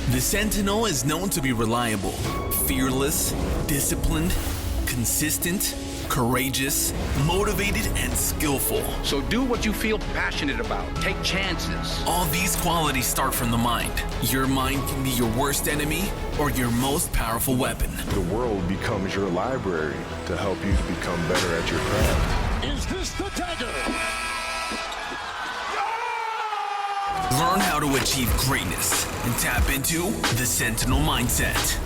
The Sentinel is known to be reliable, fearless, disciplined, consistent, courageous, motivated, and skillful. So do what you feel passionate about. Take chances. All these qualities start from the mind. Your mind can be your worst enemy or your most powerful weapon. The world becomes your library to help you to become better at your craft. Is this the dagger? Learn how to achieve greatness and tap into the Sentinel mindset.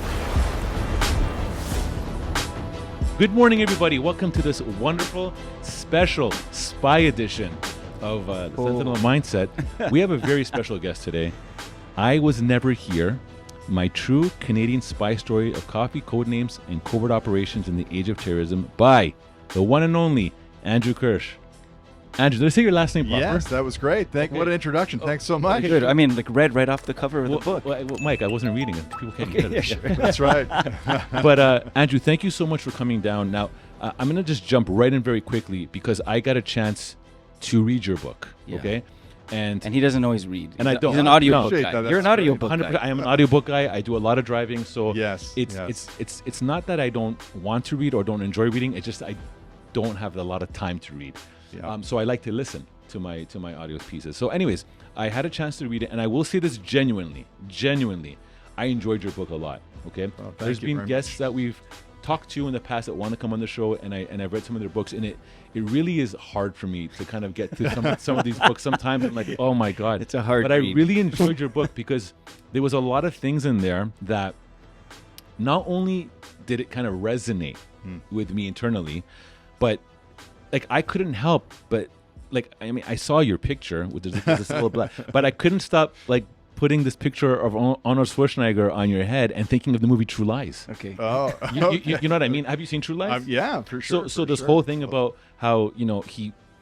Good morning, everybody. Welcome to this wonderful, special spy edition of the Sentinel Mindset. We have a very special guest today. I Was Never Here, my true Canadian spy story of coffee, codenames, and covert operations in the age of terrorism by the one and only Andrew Kirsch. Andrew, did I say your last name proper? Yes, that was great. What an introduction. Thanks so much. Okay. Good. I mean, like read right off the cover of the book. Well, Mike, I wasn't reading it. People can't get it. Sure. That's right. But Andrew, thank you so much for coming down. Now, I'm going to just jump right in very quickly because I got a chance to read your book, okay? And he doesn't always read. And I don't. He's an audiobook Appreciate guy. that. You're an That's audiobook guy. 100%. I am an audiobook guy. I do a lot of driving, so Yes, it's not that I don't want to read or don't enjoy reading. It's just I don't have a lot of time to read. Yeah. So I like to listen to my audio pieces. So anyways, I had a chance to read it, and I will say this genuinely, I enjoyed your book a lot. Okay, there's been guests that we've talked to in the past that want to come on the show, and I've read some of their books, and it really is hard for me to kind of get to some of these books. Sometimes I'm like, oh my god, It's a hard But read. I really enjoyed your book because there was a lot of things in there that not only did it kind of resonate with me internally, but like I couldn't help but like, I mean, I saw your picture with this little black, but I couldn't stop like putting this picture of Arnold Schwarzenegger on your head and thinking of the movie True Lies. Okay. Oh, You know what I mean? Have you seen True Lies? yeah, for sure. So this whole thing about how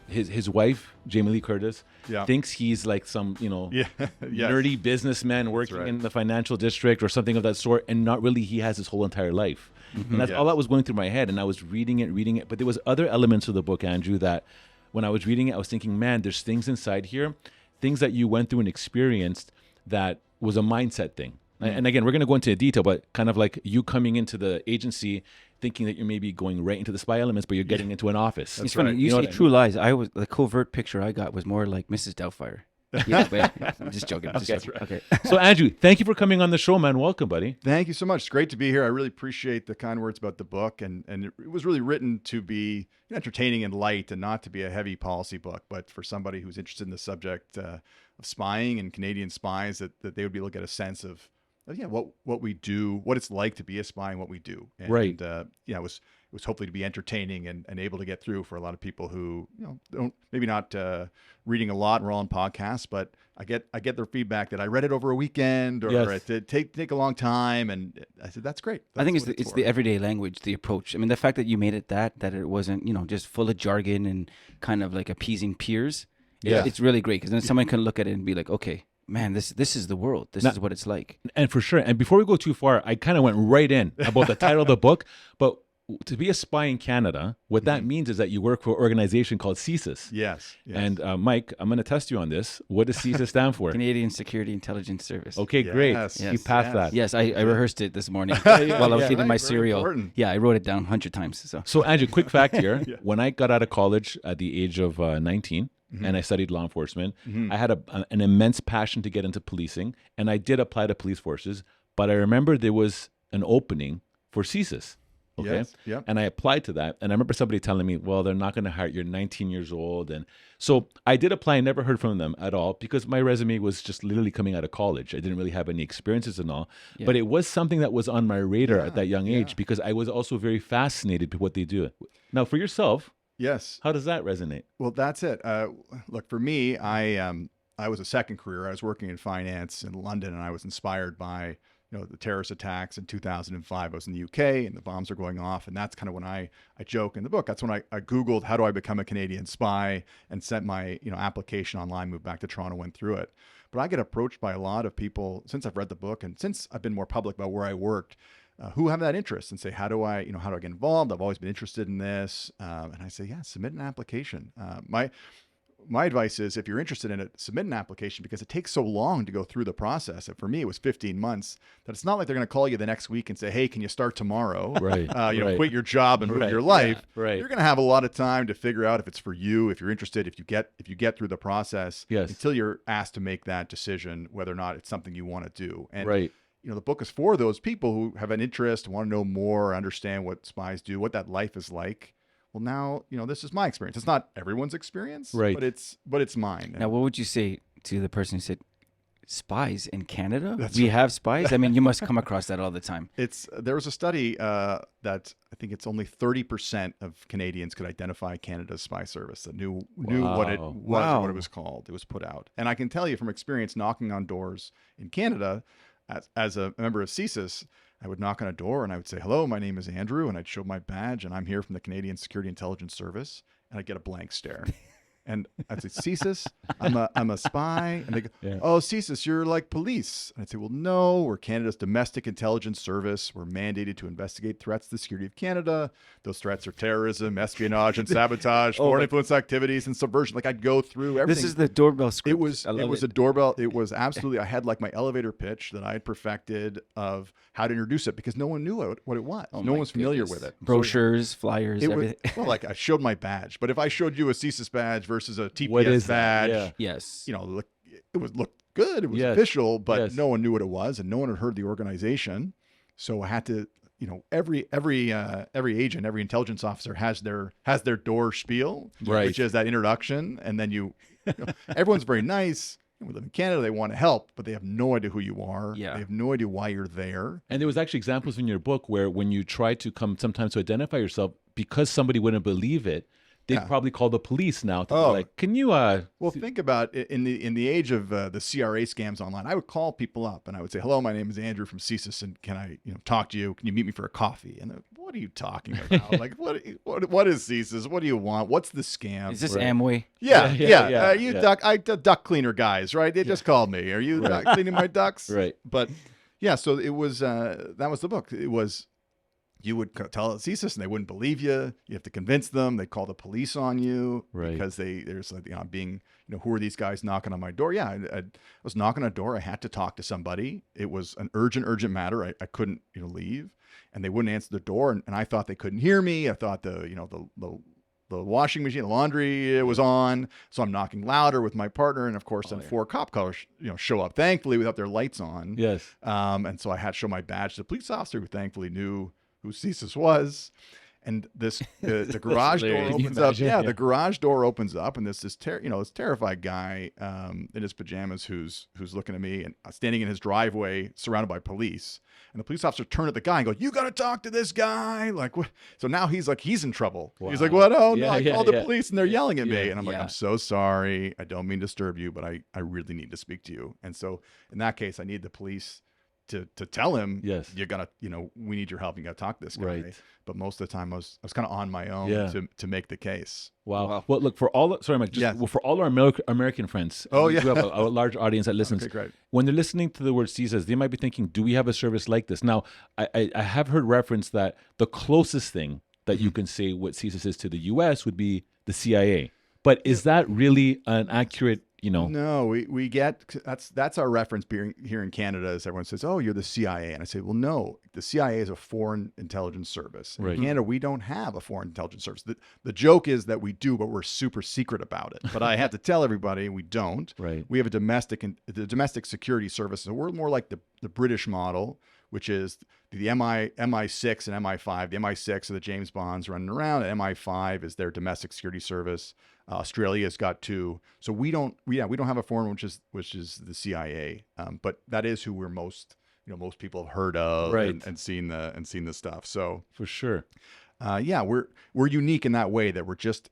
his wife Jamie Lee Curtis thinks he's like some nerdy businessman working right. in the financial district or something of that sort, and not really. He has his whole entire life, and that's all that was going through my head. And I was reading it, but there was other elements of the book, Andrew, that when I was reading it, I was thinking, man, there's things inside here, things that you went through and experienced that was a mindset thing. And again, we're going to go into detail, but kind of like you coming into the agency thinking that you're maybe going right into the spy elements, but you're getting into an office. It's funny. You say True Lies. The covert picture I got was more like Mrs. Doubtfire. I'm just joking. Okay. So Andrew, thank you for coming on the show, man. Welcome, buddy. Thank you so much. It's great to be here. I really appreciate the kind words about the book, and it was really written to be entertaining and light, and not to be a heavy policy book, but for somebody who's interested in the subject of spying and Canadian spies, that they would be able to get a sense of what we do, what it's like to be a spy, and what we do. And, right. It was hopefully to be entertaining and able to get through for a lot of people who don't, maybe not reading a lot. We're all on podcasts, but I get their feedback that I read it over a weekend or it did take a long time, and I said that's great. I think it's the everyday language, the approach. I mean, the fact that you made it that it wasn't just full of jargon and kind of like appeasing peers. Yeah, it's really great because then someone can look at it and be like, okay, man, this is the world. This is what it's like. And for sure. And before we go too far, I kind of went right in about the title of the book, but to be a spy in Canada, what that means is that you work for an organization called CSIS. Yes. And Mike, I'm going to test you on this. What does CSIS stand for? Canadian Security Intelligence Service. Okay, great. Yes. You passed that. Yes, I rehearsed it this morning while I was eating my cereal. Important. Yeah, I wrote it down 100 times. So Andrew, quick fact here. When I got out of college at the age of 19, and I studied law enforcement, I had an immense passion to get into policing, and I did apply to police forces, but I remember there was an opening for CSIS. Okay. Yes. Yep. And I applied to that. And I remember somebody telling me, well, they're not going to hire you. You're 19 years old. And so I did apply. I never heard from them at all because my resume was just literally coming out of college. I didn't really have any experiences and all. Yeah. But it was something that was on my radar at that young age because I was also very fascinated with what they do. Now, for yourself, yes, how does that resonate? Well, that's it. Look, for me, I was a second career. I was working in finance in London, and I was inspired by the terrorist attacks in 2005. I was in the UK and the bombs are going off. And that's kind of when I joke in the book. That's when I Googled, how do I become a Canadian spy, and sent my, application online, moved back to Toronto, went through it. But I get approached by a lot of people since I've read the book and since I've been more public about where I worked, who have that interest and say, how do I get involved? I've always been interested in this. And I say, yeah, submit an application. my advice is, if you're interested in it, submit an application, because it takes so long to go through the process. And for me, it was 15 months. That it's not like they're going to call you the next week and say, "Hey, can you start tomorrow?" Right. You know, quit your job and move your life. Yeah. Right. You're going to have a lot of time to figure out if it's for you, if you're interested, if you get through the process, Yes. until you're asked to make that decision whether or not it's something you want to do. And Right. you know, the book is for those people who have an interest, want to know more, understand what spies do, what that life is like. Well, now, you know, this is my experience. It's not everyone's experience, Right. but it's mine. Now, what would you say to the person who said, spies in Canada? That's We right. have spies? I mean, you must come across that all the time. There was a study that I think it's only 30% of Canadians could identify Canada's spy service, that knew what it was, Wow. what it was called. It was put out. And I can tell you from experience knocking on doors in Canada, as a member of CSIS, I would knock on a door and I would say, "Hello, my name is Andrew," and I'd show my badge, and I'm here from the Canadian Security Intelligence Service, and I'd get a blank stare. And I'd say, "CSIS, I'm a spy." And they go, Yeah. "Oh, CSIS, you're like police." And I'd say, "Well, no, we're Canada's domestic intelligence service. We're mandated to investigate threats to the security of Canada. Those threats are terrorism, espionage, and sabotage, foreign influence activities, and subversion." Like, I'd go through everything. This is the doorbell script. It was I love a doorbell. It was absolutely. I had like my elevator pitch that I had perfected of how to introduce it, because no one knew what it was. Oh no my one was familiar goodness. with it. Brochures, flyers, It was, everything. well, like I showed my badge, but if I showed you a CSIS badge versus a TPS What is that? badge, Yeah. Yes. you know, looked good. It was Yes. official, but Yes. no one knew what it was, and no one had heard the organization. So I had to, you know, every agent, every intelligence officer has their door spiel, Right. which is that introduction, and then you know, everyone's very nice. We live in Canada. They want to help, but they have no idea who you are. Yeah. They have no idea why you're there. And there was actually examples in your book where when you try to come sometimes to identify yourself, because somebody wouldn't believe it, they'd Yeah. probably call the police now to be Oh. like, "Can you Well, think about it, in the age of the CRA scams online. I would call people up and I would say, "Hello, my name is Andrew from CSIS, and can I, you know, talk to you? Can you meet me for a coffee?" And they're, "What are you talking about? Like, what is CSIS? What do you want? What's the scam?" Is this Right. Amway? Yeah, Yeah, yeah. yeah, yeah. Duck cleaner guys, right? They just called me. Are you duck cleaning my ducks? Right. But yeah, so it was that was the book. It was, you would tell CSIS and they wouldn't believe you. You have to convince them. They call the police on you, Right. because there's like, you know, being, you know, who are these guys knocking on my door? Yeah, I was knocking on a door. I had to talk to somebody. It was an urgent matter. I couldn't, you know, leave, and they wouldn't answer the door. And I thought they couldn't hear me. I thought the washing machine, the laundry was on. So I'm knocking louder with my partner. And of course, then 4 cop cars, you know, show up, thankfully, without their lights on. Yes. And so I had to show my badge to the police officer, who thankfully knew who CSIS was. And the garage door hilarious. opens up. Yeah, the garage door opens up, and this terrified guy in his pajamas who's looking at me and standing in his driveway, surrounded by police. And the police officer turned at the guy and go, "You got to talk to this guy." Like, what? So now he's in trouble. Wow. He's like, "What? Oh no, Yeah, I called the yeah. police and they're yelling at me." Yeah, And I'm like, yeah. "I'm so sorry. I don't mean to disturb you, but I really need to speak to you." And so in that case, I need the police to tell him, Yes. "You gotta, you know, we need your help. You gotta talk to this guy." Right. But most of the time, I was kind of on my own Yeah. to make the case. Wow. Wow. Well, look, for all sorry, Mike, just Yes. well, for all our American friends. Oh, we yeah. do have a large audience that listens. Okay, great. When they're listening to the word CSIS, they might be thinking, "Do we have a service like this?" Now, I have heard reference that the closest thing that Mm-hmm. you can say what CSIS is to the U.S. would be the CIA. But is that really an accurate, you know? No, we get that's our reference here in Canada. Is everyone says, "Oh, you're the CIA," and I say, "Well, no, the CIA is a foreign intelligence service. In Right. Canada, we don't have a foreign intelligence service. The joke is that we do, but we're super secret about it. But I have to tell everybody we don't. Right. We have the domestic security service. So we're more like the British model, which is the MI6 and MI5. The MI6 are the James Bonds running around, and MI5 is their domestic security service. Australia's got 2. So we don't have a foreign, which is the CIA. But that is who we're most people have heard of, Right. and seen the stuff. So For sure. yeah, we're unique in that way, that we're just,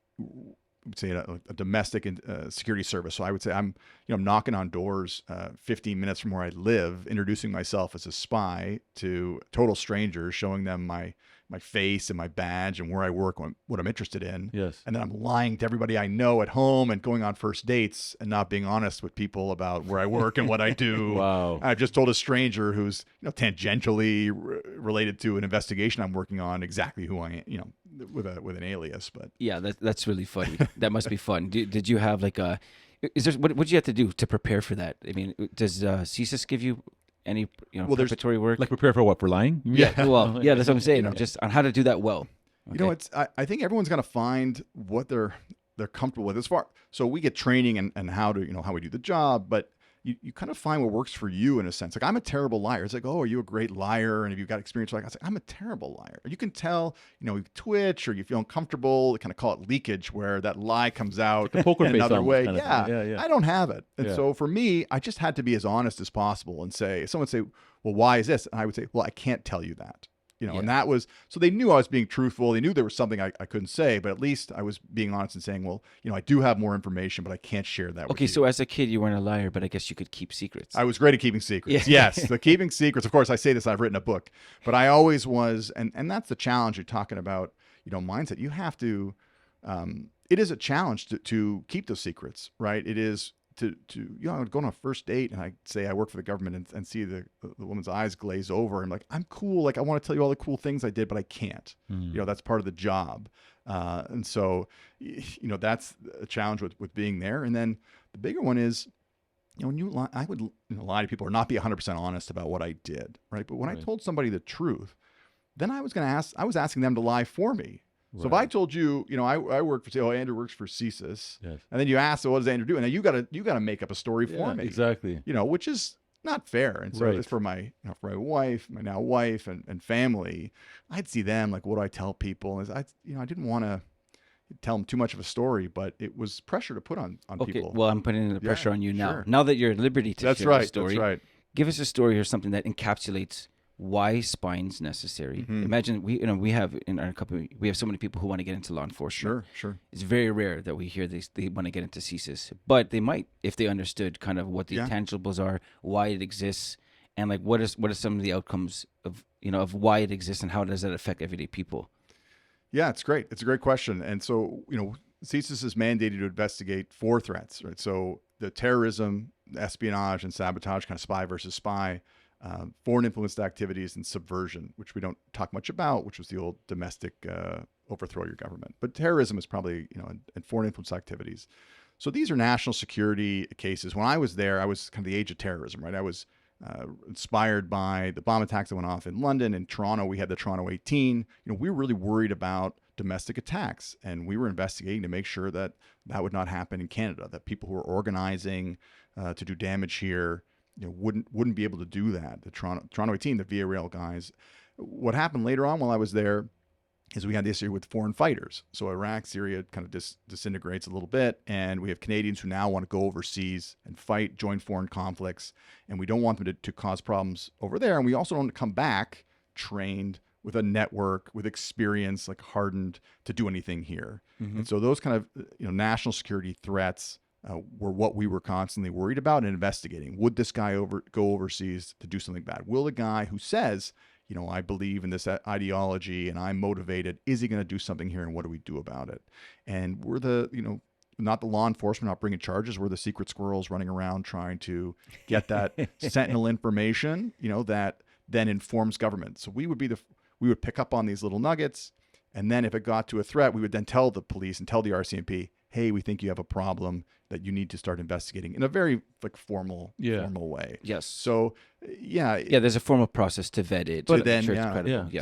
say, a domestic security service. So I would say I'm knocking on doors 15 minutes from where I live, introducing myself as a spy to total strangers, showing them my face and my badge and where I work, what I'm interested in. Yes. And then I'm lying to everybody I know at home and going on first dates and not being honest with people about where I work and what I do. Wow. I've just told a stranger who's tangentially related to an investigation I'm working on exactly who I am, with an alias, but Yeah, that's really funny. That must be fun. Did you have like a? Is there what did you have to do to prepare for that? I mean, does CSIS give you any preparatory work? Like prepare for what? For lying? yeah. Well, yeah, that's what I'm saying. Just on how to do that well. It's I think everyone's got to find what they're comfortable with. So we get training and how to how we do the job, but you kind of find what works for you in a sense. Like, I'm a terrible liar. It's like, oh, are you a great liar? And have you got experience? Like, I was like, I'm a terrible liar. You can tell, you twitch or you feel uncomfortable. They kind of call it leakage, where that lie comes out like a poker in face another way. Yeah. I don't have it. And so for me, I just had to be as honest as possible and say, if someone would say, well, why is this? And I would say, well, I can't tell you that. And that was, so they knew I was being truthful. They knew there was something I couldn't say, but at least I was being honest and saying, well, I do have more information, but I can't share that with you. Okay, so as a kid, you weren't a liar, but I guess you could keep secrets. I was great at keeping secrets. Yes, the keeping secrets. Of course, I say this, I've written a book, but I always was, and that's the challenge you're talking about, mindset. You have to, it is a challenge to keep those secrets, right? It is to I would go on a first date and I say I work for the government and see the woman's eyes glaze over and like, I'm cool. Like, I want to tell you all the cool things I did, but I can't. That's part of the job. And so, that's a challenge with being there. And then the bigger one is, when you lie, I would lie to people or not be 100% honest about what I did, right? But when I told somebody the truth, then I was asking them to lie for me. So if I told you, I work for, Andrew works for CSIS, and then you ask, so what does Andrew do? And then you gotta make up a story for me, exactly. Which is not fair. And so it's for my, for my wife, my now wife, and family. I'd see them like, what do I tell people? And I didn't want to tell them too much of a story, but it was pressure to put on people. Well, I'm putting the pressure on you now. Sure. Now that you're at liberty to share the story, that's right. Give us a story or something that encapsulates why spine's necessary. Imagine we have in our company, we have so many people who want to get into law enforcement. Sure. It's very rare that we hear they want to get into CSIS, but they might if they understood kind of what the intangibles are, why it exists, and like what are some of the outcomes of of why it exists and how does that affect everyday people. Yeah, it's great. It's a great question. And so, CSIS is mandated to investigate 4 threats, right? So the terrorism, espionage, and sabotage, kind of spy versus spy, foreign influenced activities, and subversion, which we don't talk much about, which was the old domestic overthrow your government. But terrorism is probably, and foreign influence activities. So these are national security cases. When I was there, I was kind of the age of terrorism, right? I was inspired by the bomb attacks that went off in London. In Toronto, we had the Toronto 18. We were really worried about domestic attacks, and we were investigating to make sure that would not happen in Canada, that people who were organizing to do damage here wouldn't be able to do that. The Toronto 18, the VA Rail guys. What happened later on while I was there is we had the issue with foreign fighters. So Iraq, Syria kind of disintegrates a little bit, and we have Canadians who now want to go overseas and fight, join foreign conflicts, and we don't want them to cause problems over there. And we also don't want to come back trained with a network, with experience, like hardened to do anything here. And so those kind of national security threats were what we were constantly worried about and investigating. Would this guy go overseas to do something bad? Will the guy who says, I believe in this ideology and I'm motivated, is he going to do something here, and what do we do about it? And we're not the law enforcement, not bringing charges. We're the secret squirrels running around trying to get that sentinel information, that then informs government. So we would pick up on these little nuggets, and then if it got to a threat, we would then tell the police and tell the RCMP, hey, we think you have a problem that you need to start investigating in a very formal way. Yes. So there's a formal process to vet it. But then,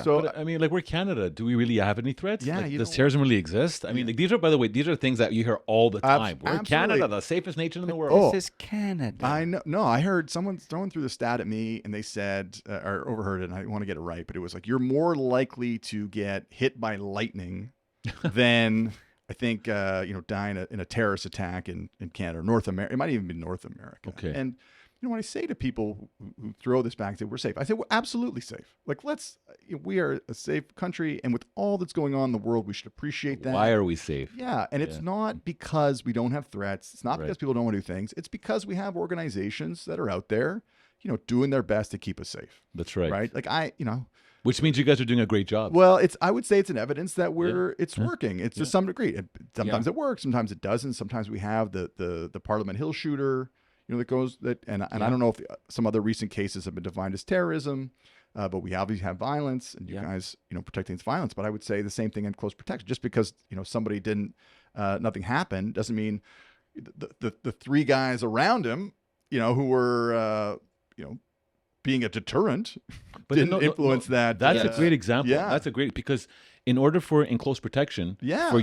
So I mean, we're Canada. Do we really have any threats? Yeah. Does terrorism really exist? I mean, these are, by the way, these are things that you hear all the time. We're absolutely. Canada, the safest nation in the world. This is Canada. I know. No, I heard someone throwing through the stat at me, and they said, or overheard it, and I want to get it right, but it was like, you're more likely to get hit by lightning than I think, die in a terrorist attack in Canada or North America. It might even be North America. Okay. And, when I say to people who throw this back and say, we're safe, I say, we're absolutely safe. Like, we are a safe country. And with all that's going on in the world, we should appreciate that. Why are we safe? Yeah. And it's not because we don't have threats. It's not because people don't want to do things. It's because we have organizations that are out there, doing their best to keep us safe. That's right. Right. Like which means you guys are doing a great job. Well, I would say it's an evidence that it's working. It's to some degree. Sometimes it works, sometimes it doesn't. Sometimes we have the Parliament Hill shooter, that goes that, and I don't know if some other recent cases have been defined as terrorism, but we obviously have violence, and you guys, protect against violence. But I would say the same thing in close protection. Just because somebody didn't, nothing happened, doesn't mean the three guys around him, who were, being a deterrent, but didn't influence that. That's a great example. Yeah. That's a great, because in order for in close protection, Yeah. for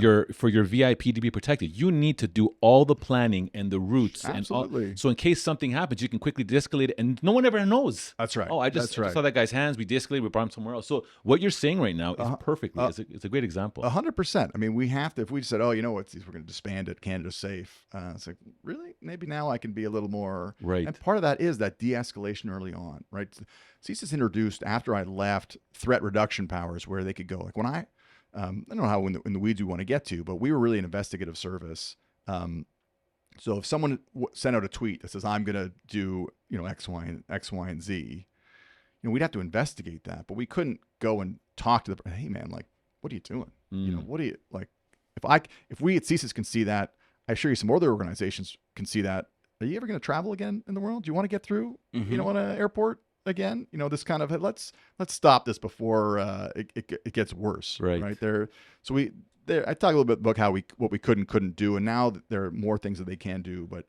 your VIP to be protected, you need to do all the planning and the routes. Absolutely. And all, so in case something happens, you can quickly de-escalate it, and no one ever knows. That's right. Oh, I just saw that guy's hands. We de-escalated. We brought him somewhere else. So what you're saying right now is perfectly. It's a great example. 100%. I mean, we have to. If we said, "Oh, you know what? We're going to disband it. Canada's safe." It's like, really? Maybe now I can be a little more right. And part of that is that de-escalation early on, right? CSIS introduced after I left threat reduction powers, where they could go. Like when I don't know how in the weeds we want to get to, but we were really an investigative service. So if someone sent out a tweet that says, "I'm going to do X, Y, and Z," we'd have to investigate that, but we couldn't go and talk to hey man, like, what are you doing? What do you like? If we at CSIS can see that, I assure you some other organizations can see that. Are you ever going to travel again in the world? Do you want to get through, on an airport again? This kind of, let's stop this before it gets worse. Right there. So I talk a little bit about what we could and couldn't do, and now there are more things that they can do, but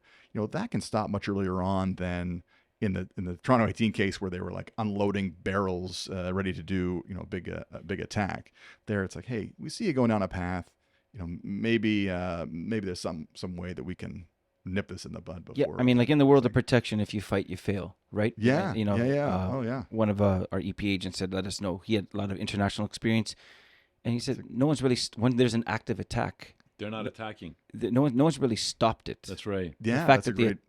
that can stop much earlier on than in the Toronto 18 case, where they were like unloading barrels, ready to do a big attack. There, it's like, hey, we see you going down a path. Maybe there's some way that we can nip this in the bud before. Yeah, I mean, like in the world of protection, if you fight, you fail, right? Yeah, One of our EP agents said, let us know. He had a lot of international experience, and he said, no one's really when there's an active attack, they're not attacking. No one's really stopped it. That's right. Yeah,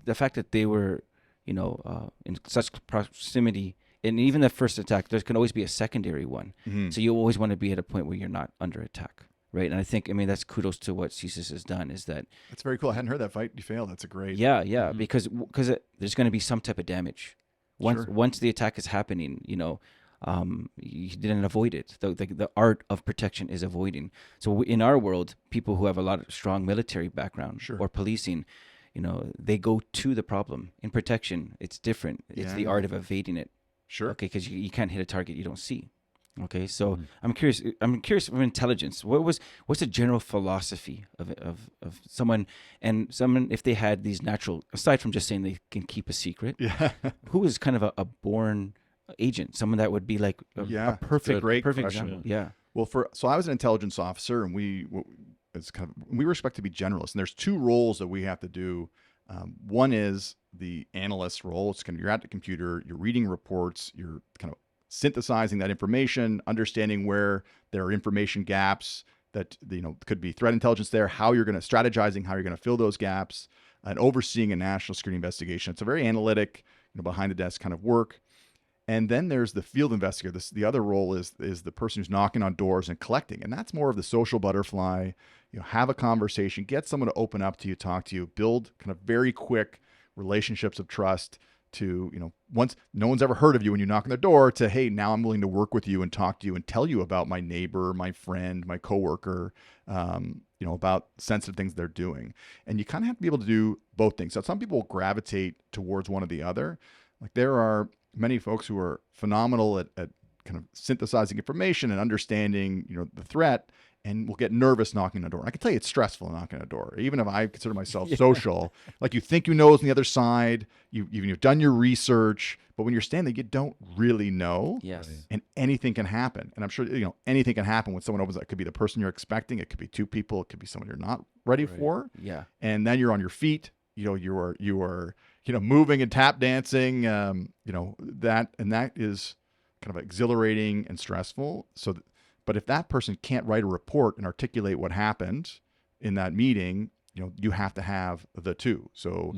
the fact that they were, in such proximity, and even the first attack, there can always be a secondary one. Mm-hmm. So you always want to be at a point where you're not under attack. Right. And I think, that's kudos to what CSIS has done, is that. That's very cool. I hadn't heard that. Fight, you fail. That's a great. Yeah. Mm-hmm. Because there's going to be some type of damage. Once the attack is happening, you didn't avoid it. The art of protection is avoiding. So in our world, people who have a lot of strong military background or policing, they go to the problem. In protection, it's different. It's the art of evading it. Sure. Okay. Because you can't hit a target you don't see. Okay, so I'm curious from intelligence. What's the general philosophy of someone if they had these natural, aside from just saying they can keep a secret, who is kind of a born agent, someone that would be like a perfect example. Yeah. Well, so I was an intelligence officer, and we respect to be generalists, and there's two roles that we have to do. One is the analyst role. It's kind of, you're at the computer, you're reading reports, you're kind of synthesizing that information, understanding where there are information gaps that could be threat intelligence there, how you're going to fill those gaps, and overseeing a national security investigation. It's a very analytic, behind the desk kind of work. And then there's the field investigator. The other role is the person who's knocking on doors and collecting, and that's more of the social butterfly. Have a conversation, get someone to open up to you, talk to you, build kind of very quick relationships of trust. To, once no one's ever heard of you when you knock on their door, to, hey, now I'm willing to work with you and talk to you and tell you about my neighbor, my friend, my coworker, about sensitive things they're doing. And you kind of have to be able to do both things. So some people gravitate towards one or the other. Like there are many folks who are phenomenal at kind of synthesizing information and understanding, the threat, and will get nervous knocking on a door. And I can tell you it's stressful knocking on a door. Even if I consider myself social, like you think who's on the other side, you've done your research, but when you're standing there, you don't really know. Yes. And anything can happen. And I'm sure, anything can happen when someone opens. It could be the person you're expecting. It could be two people. It could be someone you're not ready for. Yeah. And then you're on your feet. You are moving and tap dancing. That is kind of exhilarating and stressful. But if that person can't write a report and articulate what happened in that meeting, you have to have the two. So,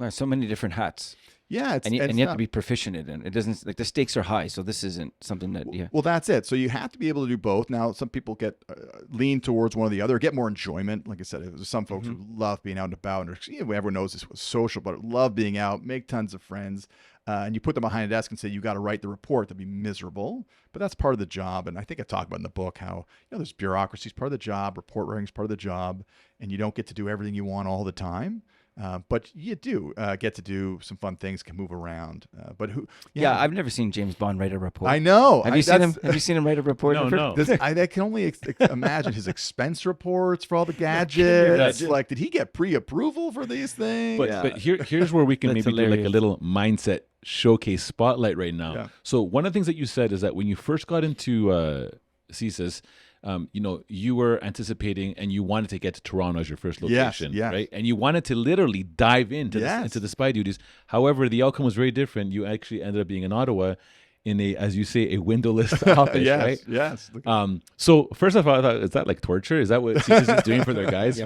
so many different hats. Yeah, and you have to be proficient in it. It doesn't, like, the stakes are high, so this isn't something that. Yeah. Well, that's it. So you have to be able to do both. Now, some people get lean towards one or the other, get more enjoyment. Like I said, there's some folks who love being out and about, and everyone knows this was social, but love being out, make tons of friends. And you put them behind a desk and say, you got to write the report. That'd be miserable, but that's part of the job. And I think I talk about in the book how, there's bureaucracy is part of the job, report writing is part of the job, and you don't get to do everything you want all the time. But you do get to do some fun things, can move around. But who? Yeah, I've never seen James Bond write a report. I know. Have you seen him? Have you seen him write a report? No. I can only imagine his expense reports for all the gadgets. Like, did he get pre-approval for these things? But here's where we can maybe do like a little mindset showcase spotlight right now. Yeah. So one of the things that you said is that when you first got into CSIS, you were anticipating and you wanted to get to Toronto as your first location, yes. right? And you wanted to literally dive into into the spy duties. However, the outcome was very different. You actually ended up being in Ottawa in a, as you say, a windowless office, right? Yes. So first of all, I thought, is that like torture? Is that what CSIS is doing for their guys?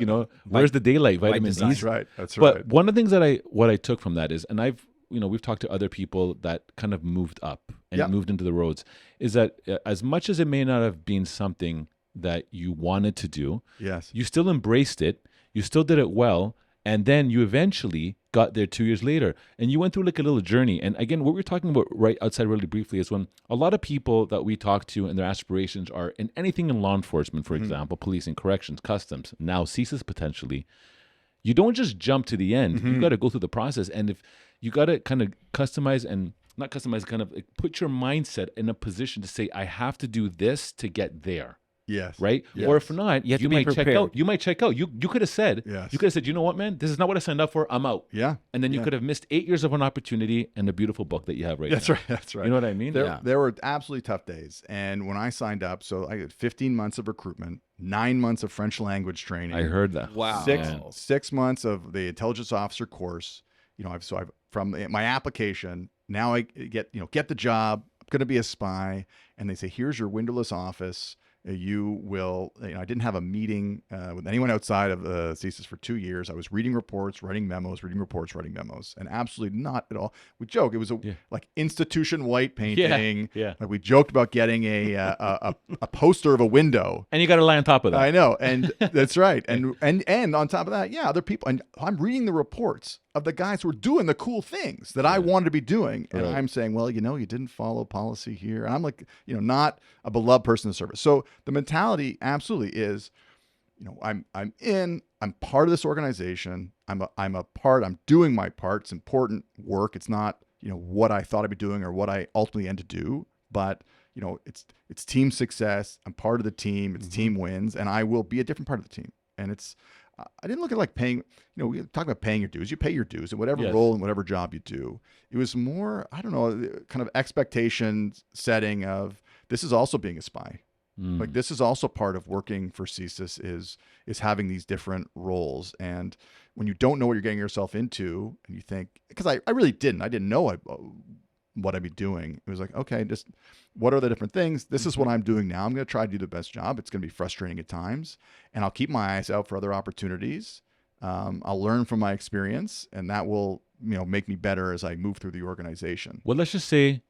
Where's the daylight, vitamin D? That's right. That's right. But one of the things that I took from that is, and we've talked to other people that kind of moved up and moved into the roads, is that as much as it may not have been something that you wanted to do, yes, you still embraced it, you still did it well, and then you eventually got there 2 years later, and you went through like a little journey. And again, what we're talking about right outside really briefly is when a lot of people that we talk to and their aspirations are in anything in law enforcement, for example, policing, corrections, customs, now CSIS potentially, you don't just jump to the end. You got to go through the process. And if you got to kind of customize and not customize, kind of put your mindset in a position to say, I have to do this to get there. Yes. Right? Yes. Or if not, you might check out. You might check out. You could have said, yes, you could have said, you know what, man, this is not what I signed up for. I'm out. Yeah. And then you could have missed 8 years of an opportunity and a beautiful book that you have right now. That's right. You know what I mean? There were absolutely tough days. And when I signed up, so I had 15 months of recruitment, 9 months of French language training. I heard that. Wow. 6 months of the intelligence officer course. I've from my application, now I get the job. I'm going to be a spy. And they say, here's your windowless office. You will, I didn't have a meeting with anyone outside of CSIS for 2 years. I was reading reports, writing memos, and absolutely not at all. We joke. It was like institution white painting. Yeah. Like we joked about getting a poster of a window. And you got to lie on top of that. I know. And that's right. And on top of that, other people, and I'm reading the reports of the guys who were doing the cool things that I wanted to be doing. And I'm saying, well, you didn't follow policy here. And I'm like, not a beloved person in service. So the mentality absolutely is, I'm part of this organization. I'm doing my part. It's important work. It's not, what I thought I'd be doing or what I ultimately end to do, but it's team success. I'm part of the team. It's team wins, and I will be a different part of the team. And I didn't look at like paying, we talk about paying your dues. You pay your dues in whatever role and whatever job you do. It was more, I don't know, kind of expectation setting of this is also being a spy. Like this is also part of working for CSIS is having these different roles. And when you don't know what you're getting yourself into and you think, because I really didn't. I didn't know what I'd be doing. It was like, okay, just what are the different things? This is what I'm doing now. I'm going to try to do the best job. It's going to be frustrating at times, and I'll keep my eyes out for other opportunities. I'll learn from my experience, and that will, make me better as I move through the organization. Well, let's just say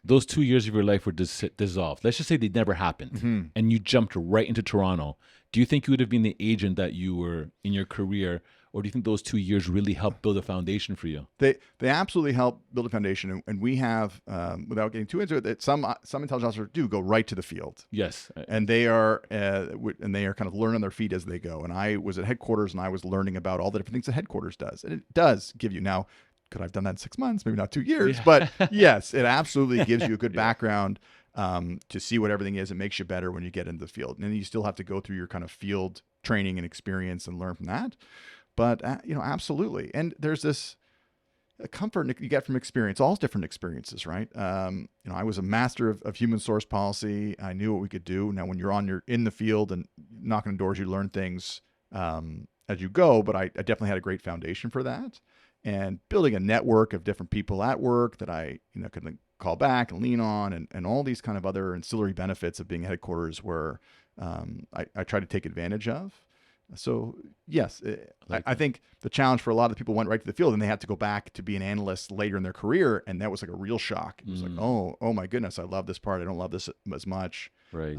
those 2 years of your life were dissolved. Let's just say they never happened, and you jumped right into Toronto. Do you think you would have been the agent that you were in your career? Or do you think those 2 years really helped build a foundation for you? They absolutely help build a foundation, and we have, without getting too into it, that some intelligence officers do go right to the field. Yes, and they are kind of learning on their feet as they go. And I was at headquarters, and I was learning about all the different things that headquarters does, and it does give you now. Could I have done that in 6 months? Maybe not 2 years, but yes, it absolutely gives you a good background to see what everything is. It makes you better when you get into the field, and then you still have to go through your kind of field training and experience and learn from that. But, absolutely. And there's this comfort you get from experience, all different experiences, right? I was a master of human source policy. I knew what we could do. Now, when you're in the field and knocking on doors, you learn things as you go. But I definitely had a great foundation for that. And building a network of different people at work that I, could call back and lean on, and all these kind of other ancillary benefits of being headquarters where I try to take advantage of. So yes, I think the challenge for a lot of the people went right to the field and they had to go back to be an analyst later in their career. And that was like a real shock. It was like, oh my goodness, I love this part. I don't love this as much. Right.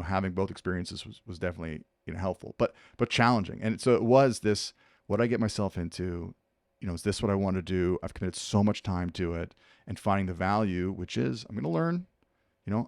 Having both experiences was definitely, helpful, but challenging. And so it was this, what did I get myself into? Is this what I want to do? I've committed so much time to it, and finding the value, which is I'm going to learn,